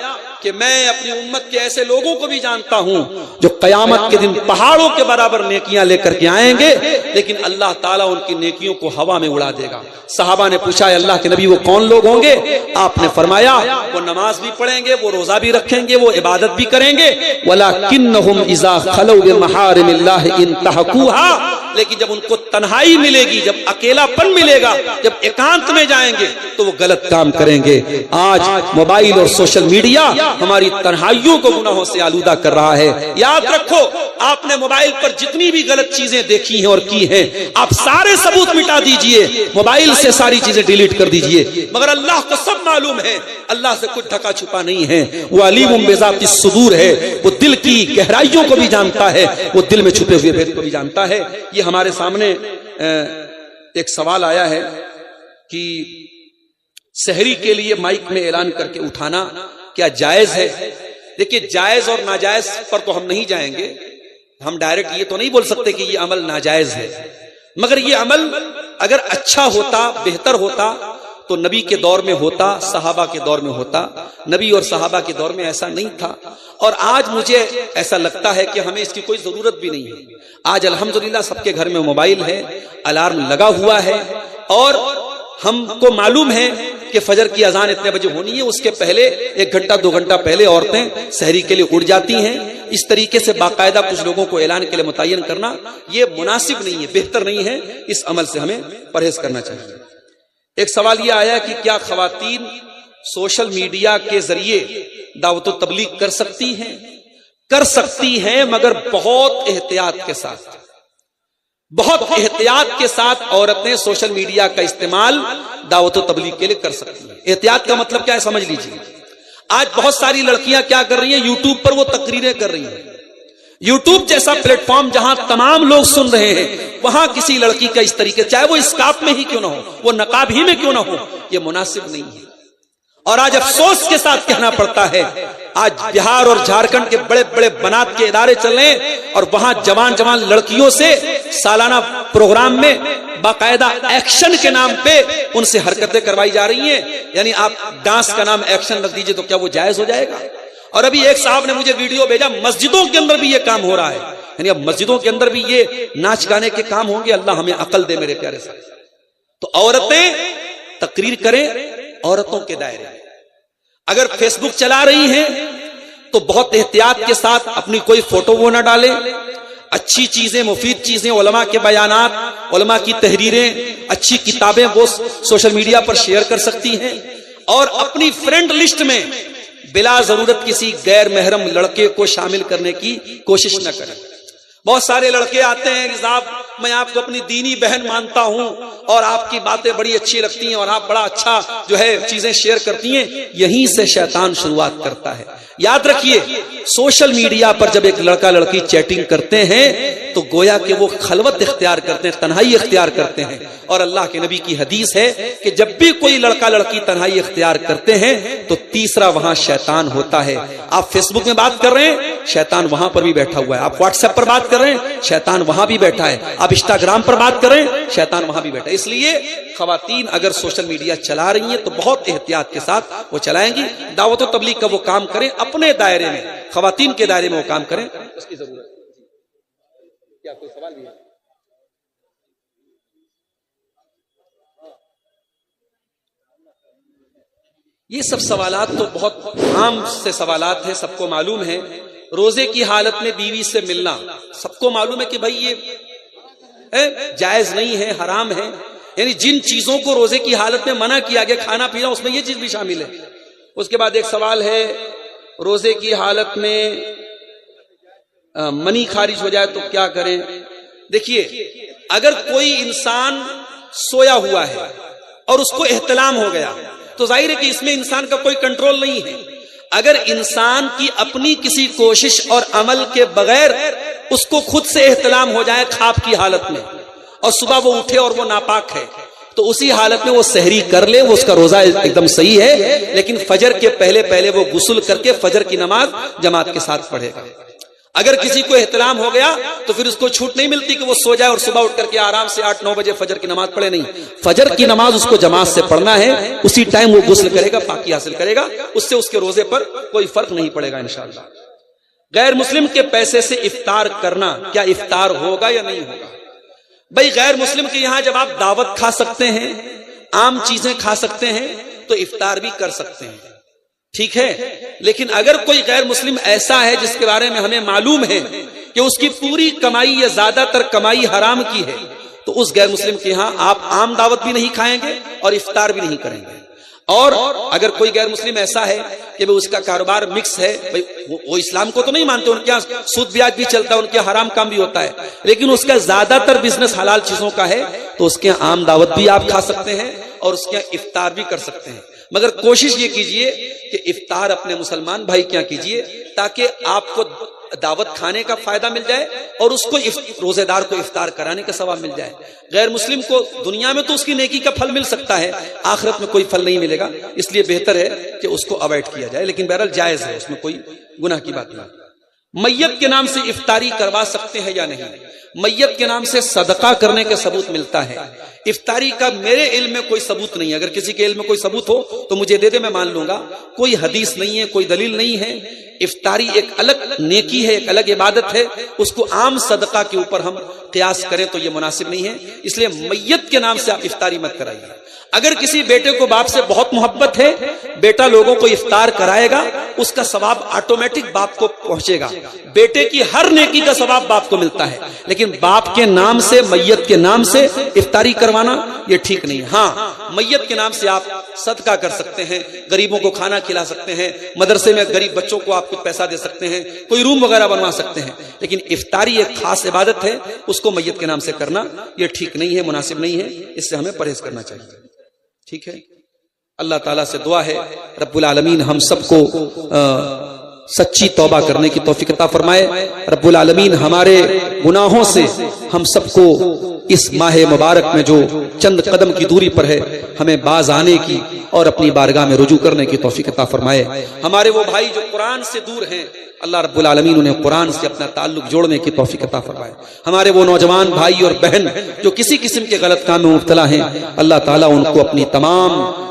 کہ میں اپنی امت کے ایسے لوگوں کو بھی جانتا ہوں جو قیامت کے دن پہاڑوں کے برابر نیکیاں لے کر کے آئیں گے، لیکن اللہ تعالیٰ ان کی نیکیوں کو ہوا میں اڑا دے گا. صحابہ نے پوچھا، اللہ کے نبی وہ کون لوگ ہوں گے؟ آپ نے فرمایا وہ نماز بھی پڑھیں گے، وہ روزہ بھی رکھیں گے، وہ عبادت بھی کریں گے، وَلَكِنَّهُمْ إِذَا خَلَوْا بِمَحَارِمِ اللَّهِ انْتَهَكُوهَا. لیکن جب ان کو تنہائی ملے گی، جب اکیلا پن ملے گا، جب ایکانت میں جائیں گے تو وہ غلط کام کریں گے. آج موبائل اور سوشل میڈیا ہماری تنہائیوں کو گناہوں سے آلودہ کر رہا ہے. یاد رکھو، آپ نے موبائل پر جتنی بھی غلط چیزیں دیکھی ہیں اور کی ہیں، آپ سارے ثبوت مٹا دیجئے، موبائل سے ساری چیزیں ڈیلیٹ کر دیجئے. مگر اللہ کو سب معلوم ہے، اللہ سے کچھ ڈھکا چھپا نہیں ہے. وہ علیم بذات الصدور ہے، وہ دل کی گہرائیوں کو بھی جانتا ہے، وہ دل میں چھپے ہوئے بھید کو بھی جانتا ہے. یہ ہمارے سامنے ایک سوال آیا ہے کہ سحری کے لیے مائک میں اعلان کر کے اٹھانا کیا جائز ہے؟ دیکھیے، جائز اور ناجائز پر تو ہم نہیں جائیں گے. ہم ڈائریکٹ یہ تو نہیں بول سکتے کہ یہ عمل ناجائز ہے، مگر یہ عمل اگر اچھا ہوتا، بہتر ہوتا تو نبی کے دور میں ہوتا، صحابہ کے دور میں ہوتا. نبی اور صحابہ کے دور میں ایسا نہیں تھا، اور آج مجھے ایسا لگتا ہے کہ ہمیں اس کی کوئی ضرورت بھی نہیں ہے. آج الحمدللہ سب کے گھر میں موبائل ہے، الارم لگا ہوا ہے، اور ہم کو معلوم ہے کہ فجر کی اذان اتنے بجے ہونی ہے، اس کے پہلے 1 گھنٹہ 2 گھنٹہ پہلے عورتیں سحری کے لیے اٹھ جاتی ہیں. اس طریقے سے باقاعدہ کچھ لوگوں کو اعلان کے لیے متعین کرنا یہ مناسب نہیں ہے، بہتر نہیں ہے. اس عمل سے ہمیں پرہیز کرنا چاہیے. ایک سوال یہ آیا کہ کیا خواتین سوشل میڈیا کے ذریعے دعوت و تبلیغ کر سکتی ہیں؟ کر سکتی ہیں، مگر بہت احتیاط کے ساتھ. بہت احتیاط کے ساتھ عورتیں سوشل میڈیا کا استعمال دعوت و تبلیغ کے لیے کر سکتی ہیں. احتیاط کا مطلب کیا ہے سمجھ لیجیے. آج بہت ساری لڑکیاں کیا کر رہی ہیں، یوٹیوب پر وہ تقریریں کر رہی ہیں. یوٹیوب جیسا پلیٹ فارم جہاں تمام لوگ سن رہے ہیں، وہاں کسی لڑکی کا اس طریقے، چاہے وہ اسکارف میں ہی کیوں نہ ہو، وہ نقاب ہی میں کیوں نہ ہو، یہ مناسب نہیں ہے. اور آج افسوس کے ساتھ کہنا پڑتا ہے، آج بہار اور جھارکھنڈ کے بڑے بڑے بنات کے ادارے چل رہے ہیں، اور وہاں جوان جوان لڑکیوں سے سالانہ پروگرام میں باقاعدہ ایکشن کے نام پہ ان سے حرکتیں کروائی جا رہی ہیں. یعنی آپ ڈانس کا نام ایکشن رکھ دیجئے تو کیا وہ جائز ہو جائے گا؟ اور ابھی ایک صاحب نے مجھے ویڈیو بھیجا، مسجدوں کے اندر بھی یہ کام ہو رہا ہے. یعنی اب مسجدوں کے اندر بھی یہ ناچ گانے کے کام ہوں گے. اللہ ہمیں عقل دے میرے پیارے صاحب. تو عورتیں تقریر کریں عورتوں کے دائرے. اگر فیس بک چلا رہی ہیں تو بہت احتیاط کے ساتھ اپنی کوئی فوٹو وہ نہ ڈالیں. اچھی چیزیں، مفید چیزیں، علماء کے بیانات، علماء کی تحریریں، اچھی کتابیں وہ سوشل میڈیا پر شیئر کر سکتی ہیں. اور اپنی فرینڈ لسٹ میں بلا ضرورت کسی غیر محرم لڑکے کو شامل کرنے کی کوشش نہ کریں. بہت سارے لڑکے آتے ہیں کہ صاحب میں آپ کو اپنی دینی بہن مانتا ہوں اور آپ کی باتیں بڑی اچھی لگتی ہیں اور آپ بڑا اچھا جو ہے چیزیں شیئر کرتی ہیں. یہیں سے شیطان شروعات کرتا ہے. یاد رکھیے سوشل میڈیا پر جب ایک لڑکا لڑکی چیٹنگ کرتے ہیں تو گویا کہ وہ خلوت اختیار کرتے ہیں، تنہائی اختیار کرتے ہیں، اور اللہ کے نبی کی حدیث ہے کہ جب بھی کوئی لڑکا لڑکی تنہائی اختیار کرتے ہیں تو تیسرا وہاں شیطان ہوتا ہے۔ آپ فیس بک میں بات کر رہے ہیں، شیطان وہاں پر بھی بیٹھا ہوا ہے، آپ واٹس ایپ پر بات کر رہے ہیں، شیطان وہاں بھی بیٹھا ہے، آپ انسٹاگرام پر بات کر رہے ہیں، شیطان وہاں بھی بیٹھا ہے۔ اس لیے خواتین اگر سوشل میڈیا چلا رہی ہیں تو بہت احتیاط کے ساتھ وہ چلائیں گی۔ دعوت و تبلیغ کا وہ کام کریں اپنے دائرے میں، خواتین کے دائرے میں وہ کام کریں، اس کی ضرورت ہے۔ کیا کوئی سوال بھی ہے؟ یہ سب سوالات تو بہت عام سے سوالات ہیں، سب کو معلوم ہے۔ روزے کی حالت میں بیوی سے ملنا سب کو معلوم ہے کہ بھائی یہ جائز نہیں ہے، حرام ہے، یعنی جن چیزوں کو روزے کی حالت میں منع کیا گیا، کھانا پینا، اس میں یہ چیز بھی شامل ہے۔ اس کے بعد ایک سوال ہے روزے کی حالت میں منی خارج ہو جائے تو کیا کریں؟ دیکھیے اگر کوئی انسان سویا ہوا ہے اور اس کو احتلام ہو گیا تو ظاہر ہے کہ اس میں انسان کا کوئی کنٹرول نہیں ہے۔ اگر انسان کی اپنی کسی کوشش اور عمل کے بغیر اس کو خود سے احتلام ہو جائے خواب کی حالت میں اور صبح وہ اٹھے اور وہ ناپاک ہے تو اسی حالت میں وہ سحری کر لے، وہ اس کا روزہ ایک دم صحیح ہے، لیکن فجر کے پہلے وہ غسل کر کے فجر کی نماز جماعت کے ساتھ پڑھے گا۔ اگر کسی کو احتلام ہو گیا تو پھر اس کو چھوٹ نہیں ملتی کہ وہ سو جائے اور صبح اٹھ کر کے آرام سے 8-9 بجے فجر کی نماز پڑھے، نہیں، فجر کی نماز اس کو جماعت سے پڑھنا ہے، اسی ٹائم وہ غسل کرے گا، پاکی حاصل کرے گا، اس سے اس کے روزے پر کوئی فرق نہیں پڑے گا انشاءاللہ۔ غیر مسلم کے پیسے سے افطار کرنا، کیا افطار ہوگا یا نہیں ہوگا؟ بھائی غیر مسلم کے یہاں جب آپ دعوت کھا سکتے ہیں، عام چیزیں کھا سکتے ہیں تو افطار بھی کر سکتے ہیں، ٹھیک ہے، لیکن اگر کوئی غیر مسلم ایسا ہے جس کے بارے میں ہمیں معلوم ہے کہ اس کی پوری کمائی یا زیادہ تر کمائی حرام کی ہے تو اس غیر مسلم کے یہاں آپ عام دعوت بھی نہیں کھائیں گے اور افطار بھی نہیں کریں گے۔ اور اگر کوئی غیر مسلم ایسا ہے کہ اس کا کاروبار مکس ہے، وہ اسلام کو تو نہیں مانتے، ان کے یہاں سود بیاج بھی چلتا ہے، ان کے حرام کام بھی ہوتا ہے، لیکن اس کا زیادہ تر بزنس حلال چیزوں کا ہے تو اس کے عام دعوت بھی آپ کھا سکتے ہیں اور اس کے افطار بھی کر سکتے ہیں، مگر کوشش یہ کیجئے کہ افطار اپنے مسلمان بھائی کیا کیجئے تاکہ آپ کو دعوت کھانے کا فائدہ مل جائے اور اس کو روزے دار کو افطار کرانے کا ثواب مل جائے۔ غیر مسلم کو دنیا میں تو اس کی نیکی کا پھل مل سکتا ہے، آخرت میں کوئی پھل نہیں ملے گا، اس لیے بہتر ہے کہ اس کو اوائڈ کیا جائے، لیکن بہرحال جائز ہے، اس میں کوئی گناہ کی بات نہیں۔ میت کے نام سے افطاری کروا سکتے ہیں یا نہیں؟ میت کے نام سے صدقہ کرنے کا ثبوت ملتا ہے، افطاری کا میرے علم میں کوئی ثبوت نہیں ہے، اگر کسی کے علم میں کوئی ثبوت ہو تو مجھے دے دے، میں مان لوں گا، کوئی حدیث نہیں ہے، کوئی دلیل نہیں ہے۔ افطاری ایک الگ نیکی ہے، ایک الگ عبادت ہے، اس کو عام صدقہ کے اوپر ہم قیاس کریں تو یہ مناسب نہیں ہے، اس لیے میت کے نام سے آپ افطاری مت کرائیے۔ اگر کسی بیٹے کو باپ سے بہت محبت ہے، بیٹا لوگوں کو افطار کرائے گا، اس کا ثواب آٹومیٹک باپ کو پہنچے گا، بیٹے کی ہر نیکی کا ثواب باپ کو ملتا ہے، لیکن باپ کے نام سے میت کے نام سے افطاری کروانا یہ ٹھیک نہیں ہے۔ ہاں میت کے نام سے آپ صدقہ کر سکتے ہیں، غریبوں کو کھانا کھلا سکتے ہیں، مدرسے میں غریب بچوں کو آپ کچھ پیسہ دے سکتے ہیں، کوئی روم وغیرہ بنوا سکتے ہیں، لیکن افطاری ایک خاص عبادت ہے، اس کو میت کے نام سے کرنا یہ ٹھیک نہیں ہے، مناسب نہیں ہے، اس سے ہمیں پرہیز کرنا چاہیے، ٹھیک ہے۔ اللہ تعالیٰ سے دعا ہے رب العالمین ہم سب کو سچی توبہ کرنے کی توفیق عطا فرمائے، رب العالمین ہمارے گناہوں سے ہم سب کو اس ماہ مبارک میں جو چند قدم کی دوری پر ہے ہمیں باز آنے کی اور اپنی بارگاہ میں رجوع کرنے کی توفیق عطا فرمائے۔ ہمارے وہ بھائی جو قرآن سے دور ہیں، اللہ رب العالمین انہیں قرآن سے اپنا تعلق جوڑنے کی توفیق عطا فرمائے۔ ہمارے وہ نوجوان بھائی اور بہن جو کسی قسم کے غلط کام میں مبتلا ہیں، اللہ تعالیٰ ان کو اپنی تمام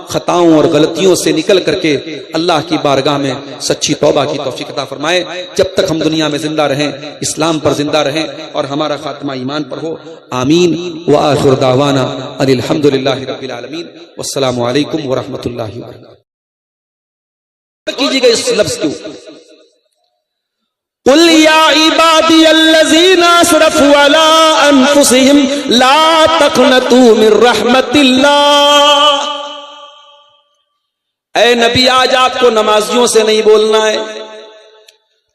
خطاؤں اور غلطیوں سے نکل کر کے اللہ کی بارگاہ میں سچی توبہ کی توفیق عطا فرمائے۔ جب تک ہم دنیا میں زندہ رہیں، اسلام پر زندہ رہیں اور ہمارا خاتمہ ایمان پر ہو، آمین۔ وآخر دعوانا ان الحمد للہ رب العالمین، والسلام علیکم ورحمۃ اللہ وبرکاتہ۔ کیجیے گا اس لفظ کیوں؟ قل یا عبادی الذین اسرفوا علی انفسہم لا تقنطوا من رحمت اللہ۔ اے نبی آج آپ کو نمازیوں سے نہیں بولنا ہے،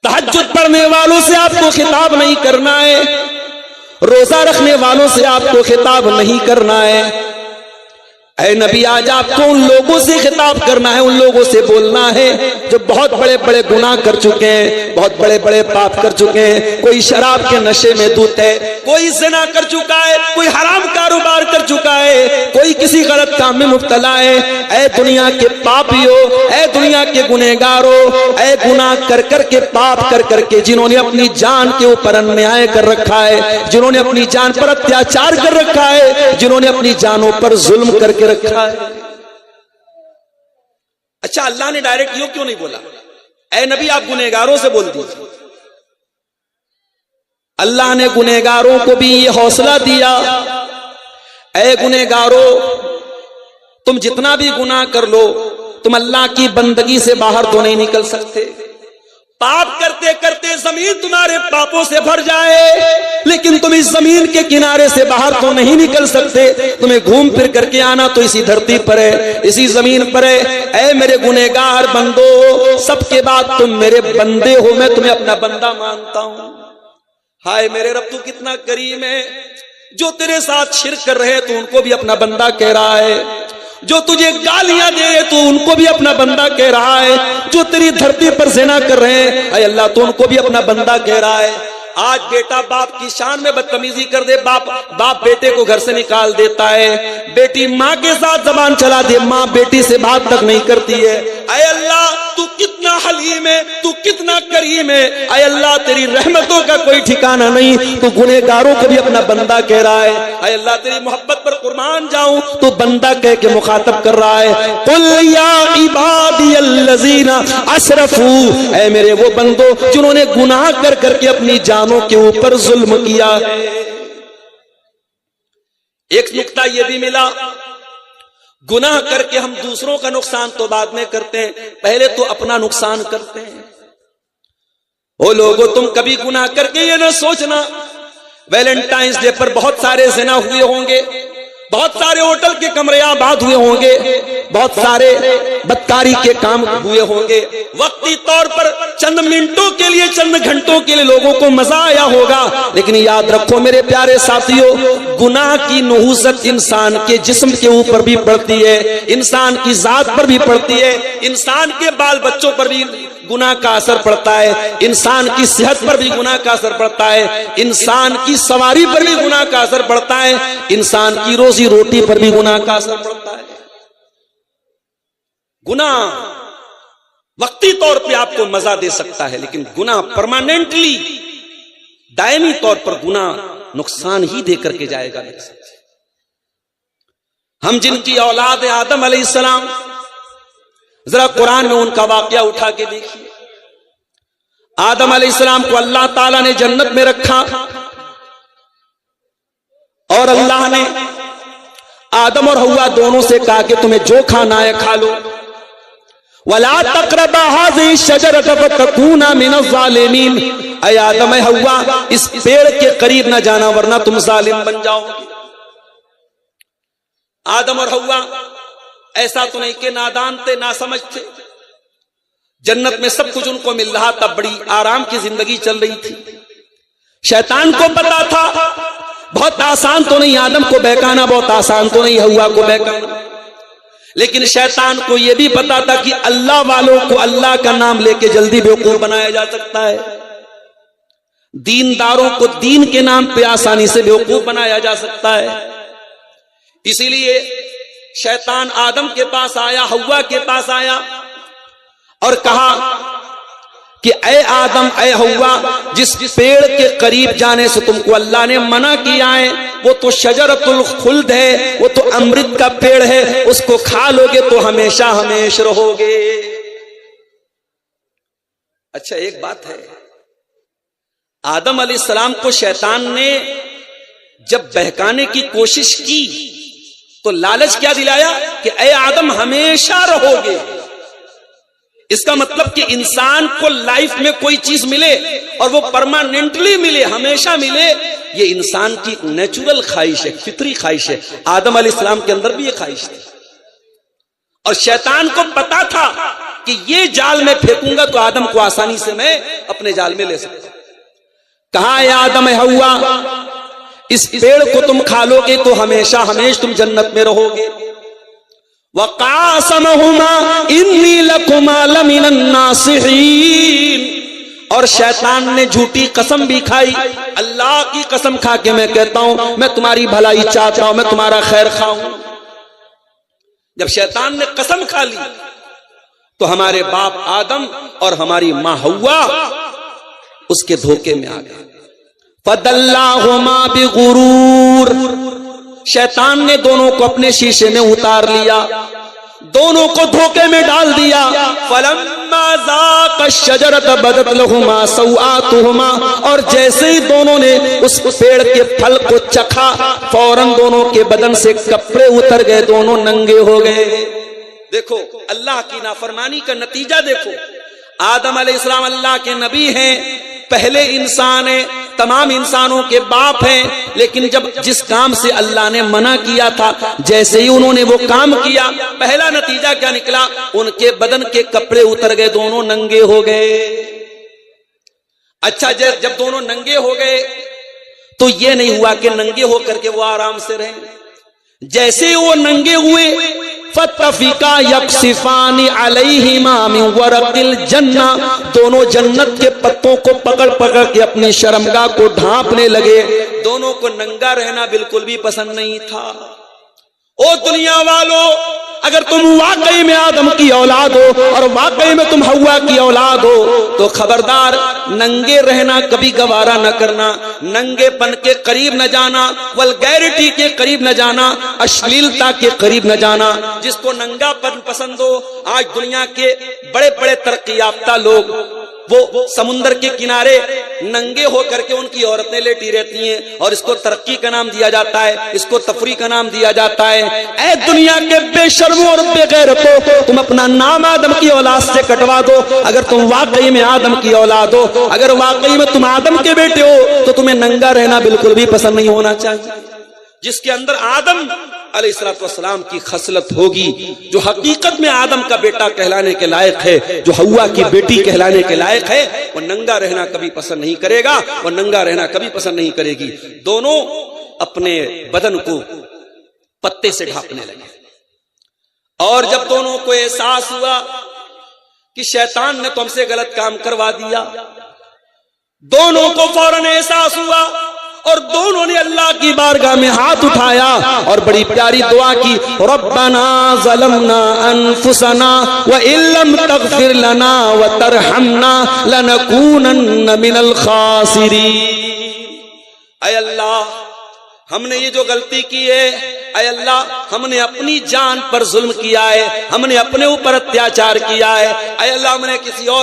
تہجد پڑھنے والوں سے آپ کو خطاب نہیں کرنا ہے، روزہ رکھنے والوں سے آپ کو خطاب نہیں کرنا ہے، اے نبی آج آپ کو ان لوگوں سے خطاب کرنا ہے، ان لوگوں سے بولنا ہے جو بہت بڑے بڑے گناہ کر چکے ہیں، بہت بڑے بڑے پاپ کر چکے ہیں۔ کوئی شراب کے نشے میں دھت ہے، کوئی زنا کر چکا ہے، کوئی حرام کاروبار کر چکا ہے، کوئی کسی غلط کام میں مبتلا ہے۔ اے دنیا کے پاپیو، اے دنیا کے گنہگارو، اے گناہ کر کر کے، پاپ کر کر کے، جنہوں نے اپنی جان کے اوپر انیائے کر رکھا ہے، جنہوں نے اپنی جان پر اتیاچار کر رکھا ہے، جنہوں نے اپنی جانوں پر ظلم کر کے رکھا ہے۔ اچھا، اللہ نے ڈائریکٹ یوں کیوں نہیں بولا؟ اے نبی آپ گنہگاروں سے بول دیجیے۔ اللہ نے گنہگاروں کو بھی یہ حوصلہ دیا، اے گنہگاروں، تم جتنا بھی گناہ کر لو، تم اللہ کی بندگی سے باہر تو نہیں نکل سکتے۔ پاپ کرتے کرتے زمین تمہارے پاپوں سے بھر جائے، لیکن تم اس زمین کے کنارے سے باہر تو نہیں نکل سکتے۔ تمہیں گھوم پھر کر کے آنا تو اسی دھرتی پر ہے، اسی زمین پر ہے۔ اے میرے گنہگار بندو، سب کے بعد تم میرے بندے ہو، میں تمہیں اپنا بندہ مانتا ہوں۔ ہائے میرے رب، تو کتنا کریم ہے، جو تیرے ساتھ شرک کر رہے تو ان کو بھی اپنا بندہ کہہ رہا ہے، جو تجھے گالیاں دے رہے تو ان کو بھی اپنا بندہ کہہ رہا ہے، جو تیری دھرتی پر زنا کر رہے ہیں اے اللہ تو ان کو بھی اپنا بندہ کہہ رہا ہے۔ آج بیٹا باپ کی شان میں بدتمیزی کر دے، باپ بیٹے کو گھر سے نکال دیتا ہے، بیٹی ماں کے ساتھ زبان چلا دے، ماں بیٹی سے بات تک نہیں کرتی ہے۔ اے اللہ تو کتنا حلیم ہے، تو کتنا کریم ہے، اے اللہ تیری رحمتوں کا کوئی ٹھکانہ نہیں، تو گنہگاروں کو بھی اپنا بندہ کہہ رہا ہے۔ اے اللہ تیری محبت پر قربان جاؤں، تو بندہ کہہ کے مخاطب کر رہا ہے، قل یا عبادی الذین اسرفوا، اے میرے وہ بندو جنہوں نے گناہ کر کر کے اپنی جانوں کے اوپر ظلم کیا ہے۔ ایک نقطہ یہ بھی ملا، گناہ کر کے ہم دوسروں کا نقصان تو بعد میں کرتے ہیں، پہلے تو اپنا نقصان کرتے ہیں۔ وہ لوگوں، تم کبھی گناہ کر کے یہ نہ سوچنا ویلنٹائنز ڈے پر بہت سارے زنا ہوئے ہوں گے، بہت سارے ہوٹل کے کمرے آباد ہوئے ہوں گے، بہت سارے بدکاری کے کام ہوئے ہوں گے، وقتی طور پر چند منٹوں کے لیے، چند گھنٹوں کے لیے لوگوں کو مزہ آیا ہوگا، لیکن یاد رکھو میرے پیارے ساتھیوں، گناہ کی نحوست انسان کے جسم کے اوپر بھی پڑتی ہے، انسان کی ذات پر بھی پڑتی ہے، انسان کے بال بچوں پر بھی گناہ کا اثر پڑتا ہے، انسان کی صحت پر بھی گناہ کا اثر پڑتا ہے، انسان کی سواری پر بھی گناہ کا اثر پڑتا ہے، انسان کی روزی روٹی پر بھی گناہ کا اثر پڑتا ہے۔ گناہ وقتی طور پہ آپ کو مزہ دے سکتا ہے، لیکن گناہ پرماننٹلی، دائمی طور پر گناہ نقصان ہی دے کر کے جائے گا۔ ہم جن کی اولاد آدم علیہ السلام، ذرا قرآن میں ان کا واقعہ اٹھا کے دیکھیے۔ آدم علیہ السلام کو اللہ تعالیٰ نے جنت میں رکھا، اور اللہ نے آدم اور حوا دونوں سے کہا کہ تمہیں جو کھانا ہے کھا لو، وَلَا تَقْرَبَا هَذِهِ الشَّجَرَةَ فَتَكُونَا مِنَ الظَّالِمِينَ، اے آدم اے حوا اس پیڑ کے قریب نہ جانا ورنہ تم ظالم بن جاؤ گے۔ آدم اور حوا ایسا تو نہیں کہ نادان تھے، ناسمجھ تھے، جنت میں سب کچھ ان کو مل رہا تھا، بڑی آرام کی زندگی چل رہی تھی۔ شیطان کو پتا تھا بہت آسان تو نہیں آدم کو بہکانا، بہت آسان تو نہیں حوا کو بہکانا، لیکن شیطان کو یہ بھی پتا تھا کہ اللہ والوں کو اللہ کا نام لے کے جلدی بیوقوف بنایا جا سکتا ہے، دینداروں کو دین کے نام پہ آسانی سے بیوقوف بنایا جا سکتا ہے۔ اسی لیے شیطان آدم کے پاس آیا، حوا کے پاس آیا اور کہا کہ اے آدم اے حوا، جس پیڑ کے قریب جانے سے تم کو اللہ نے منع کیا ہے وہ تو شجرۃ الخلد ہے، وہ تو امرت کا پیڑ ہے، اس کو کھا لو گے تو ہمیشہ ہمیشہ رہو گے۔ اچھا ایک بات ہے، آدم علیہ السلام کو شیطان نے جب بہکانے کی کوشش کی تو لالچ کیا دلایا کہ اے آدم ہمیشہ رہو گے۔ اس کا مطلب کہ انسان کو لائف میں کوئی چیز ملے اور وہ پرماننٹلی ملے، ہمیشہ ملے، یہ انسان کی نیچرل خواہش ہے، فطری خواہش ہے۔ آدم علیہ السلام کے اندر بھی یہ خواہش تھی، اور شیطان کو پتا تھا کہ یہ جال میں پھینکوں گا تو آدم کو آسانی سے میں اپنے جال میں لے سکتا ہوں۔ کہا اے آدم اے حوا، اس پیڑ کو تم کھا لو گے تو ہمیشہ ہمیشہ تم جنت میں رہو گے۔ وَقَاسَمَهُمَا إِنِّي لَكُمَا لَمِنَ النَّاصِحِينَ، اور شیطان نے جھوٹی قسم بھی کھائی، اللہ کی قسم کھا کے میں کہتا ہوں میں تمہاری بھلائی چاہتا ہوں، میں تمہارا خیر خواہ ہوں۔ جب شیطان نے قسم کھا لی تو ہمارے باپ آدم اور ہماری ماں حوا اس کے دھوکے میں آ گئے۔ فَدَلَّاهُمَا بِغُرُورٍ، شیطان نے دونوں کو اپنے شیشے میں اتار لیا، دونوں کو دھوکے میں ڈال دیا۔ فَلَمَّا ذَاقَا الشَّجَرَةَ بَدَتْ لَهُمَا سَوْآتُهُمَا، اور جیسے ہی دونوں نے اس پیڑ کے پھل کو چکھا فوراً دونوں کے بدن سے کپڑے اتر گئے، دونوں ننگے ہو گئے۔ دیکھو اللہ کی نافرمانی کا نتیجہ دیکھو۔ آدم علیہ السلام اللہ کے نبی ہیں، پہلے انسان ہیں، تمام انسانوں کے باپ ہیں، لیکن جب جس کام سے اللہ نے منع کیا تھا جیسے ہی انہوں نے وہ کام کیا، پہلا نتیجہ کیا نکلا؟ ان کے بدن کے کپڑے اتر گئے، دونوں ننگے ہو گئے۔ اچھا جب دونوں ننگے ہو گئے تو یہ نہیں ہوا کہ ننگے ہو کر کے وہ آرام سے رہیں، جیسے ہی وہ ننگے ہوئے فَاتَّفِقَا يَقْصِفَانِ عَلَيْهِمَا مِنْ وَرَقِ الْجَنَّةِ، دونوں جنت کے پتوں کو پکڑ پکڑ کے اپنی شرمگاہ کو ڈھانپنے لگے۔ دونوں کو ننگا رہنا بالکل بھی پسند نہیں تھا۔ او دنیا والو، اگر تم واقعی میں آدم کی اولاد ہو اور واقعی میں تم حوا کی اولاد ہو تو خبردار ننگے رہنا کبھی گوارا نہ کرنا، ننگے پن کے قریب نہ جانا، ولگیرٹی کے قریب نہ جانا، اشلیلتا کے قریب نہ جانا۔ جس کو ننگا پن پسند ہو، آج دنیا کے بڑے بڑے ترقی یافتہ لوگ وہ سمندر کے کنارے ننگے ہو کر کے ان کی عورتیں لیٹی رہتی ہیں، اور اس کو ترقی کا نام دیا جاتا ہے، اس کو تفریح کا نام دیا جاتا ہے۔ اے دنیا کے بے شرموں اور بے غیرتوں، تم اپنا نام آدم کی اولاد سے کٹوا دو۔ اگر تم واقعی میں آدم کی اولاد ہو، اگر واقعی میں تم آدم کے بیٹے ہو تو تمہیں ننگا رہنا بالکل بھی پسند نہیں ہونا چاہیے۔ جس کے اندر آدم علیہ السلام کی خصلت ہوگی، جو حقیقت میں آدم کا بیٹا کہلانے کے لائق ہے، جو حوا کی بیٹی کہلانے کے لائق ہے، وہ ننگا رہنا کبھی پسند نہیں کرے گا، وہ ننگا رہنا کبھی پسند نہیں کرے گی۔ دونوں اپنے بدن کو پتے سے ڈھانپنے لگے، اور جب دونوں کو احساس ہوا کہ شیطان نے تو ہم سے غلط کام کروا دیا، دونوں کو فوراً احساس ہوا اور دونوں نے اللہ کی بارگاہ میں ہاتھ اٹھایا اور بڑی پیاری دعا کی، ربنا ظلمنا انفسنا وان لم تغفر لنا وترحمنا لنکونن من الخاسرین۔ اے اللہ، ہم نے یہ جو غلطی کی ہے، اے اللہ ہم نے اپنی جان پر ظلم کیا ہے، ہم نے اپنے اوپر اتیاچار کیا ہے، اے اللہ ہم نے کسی اور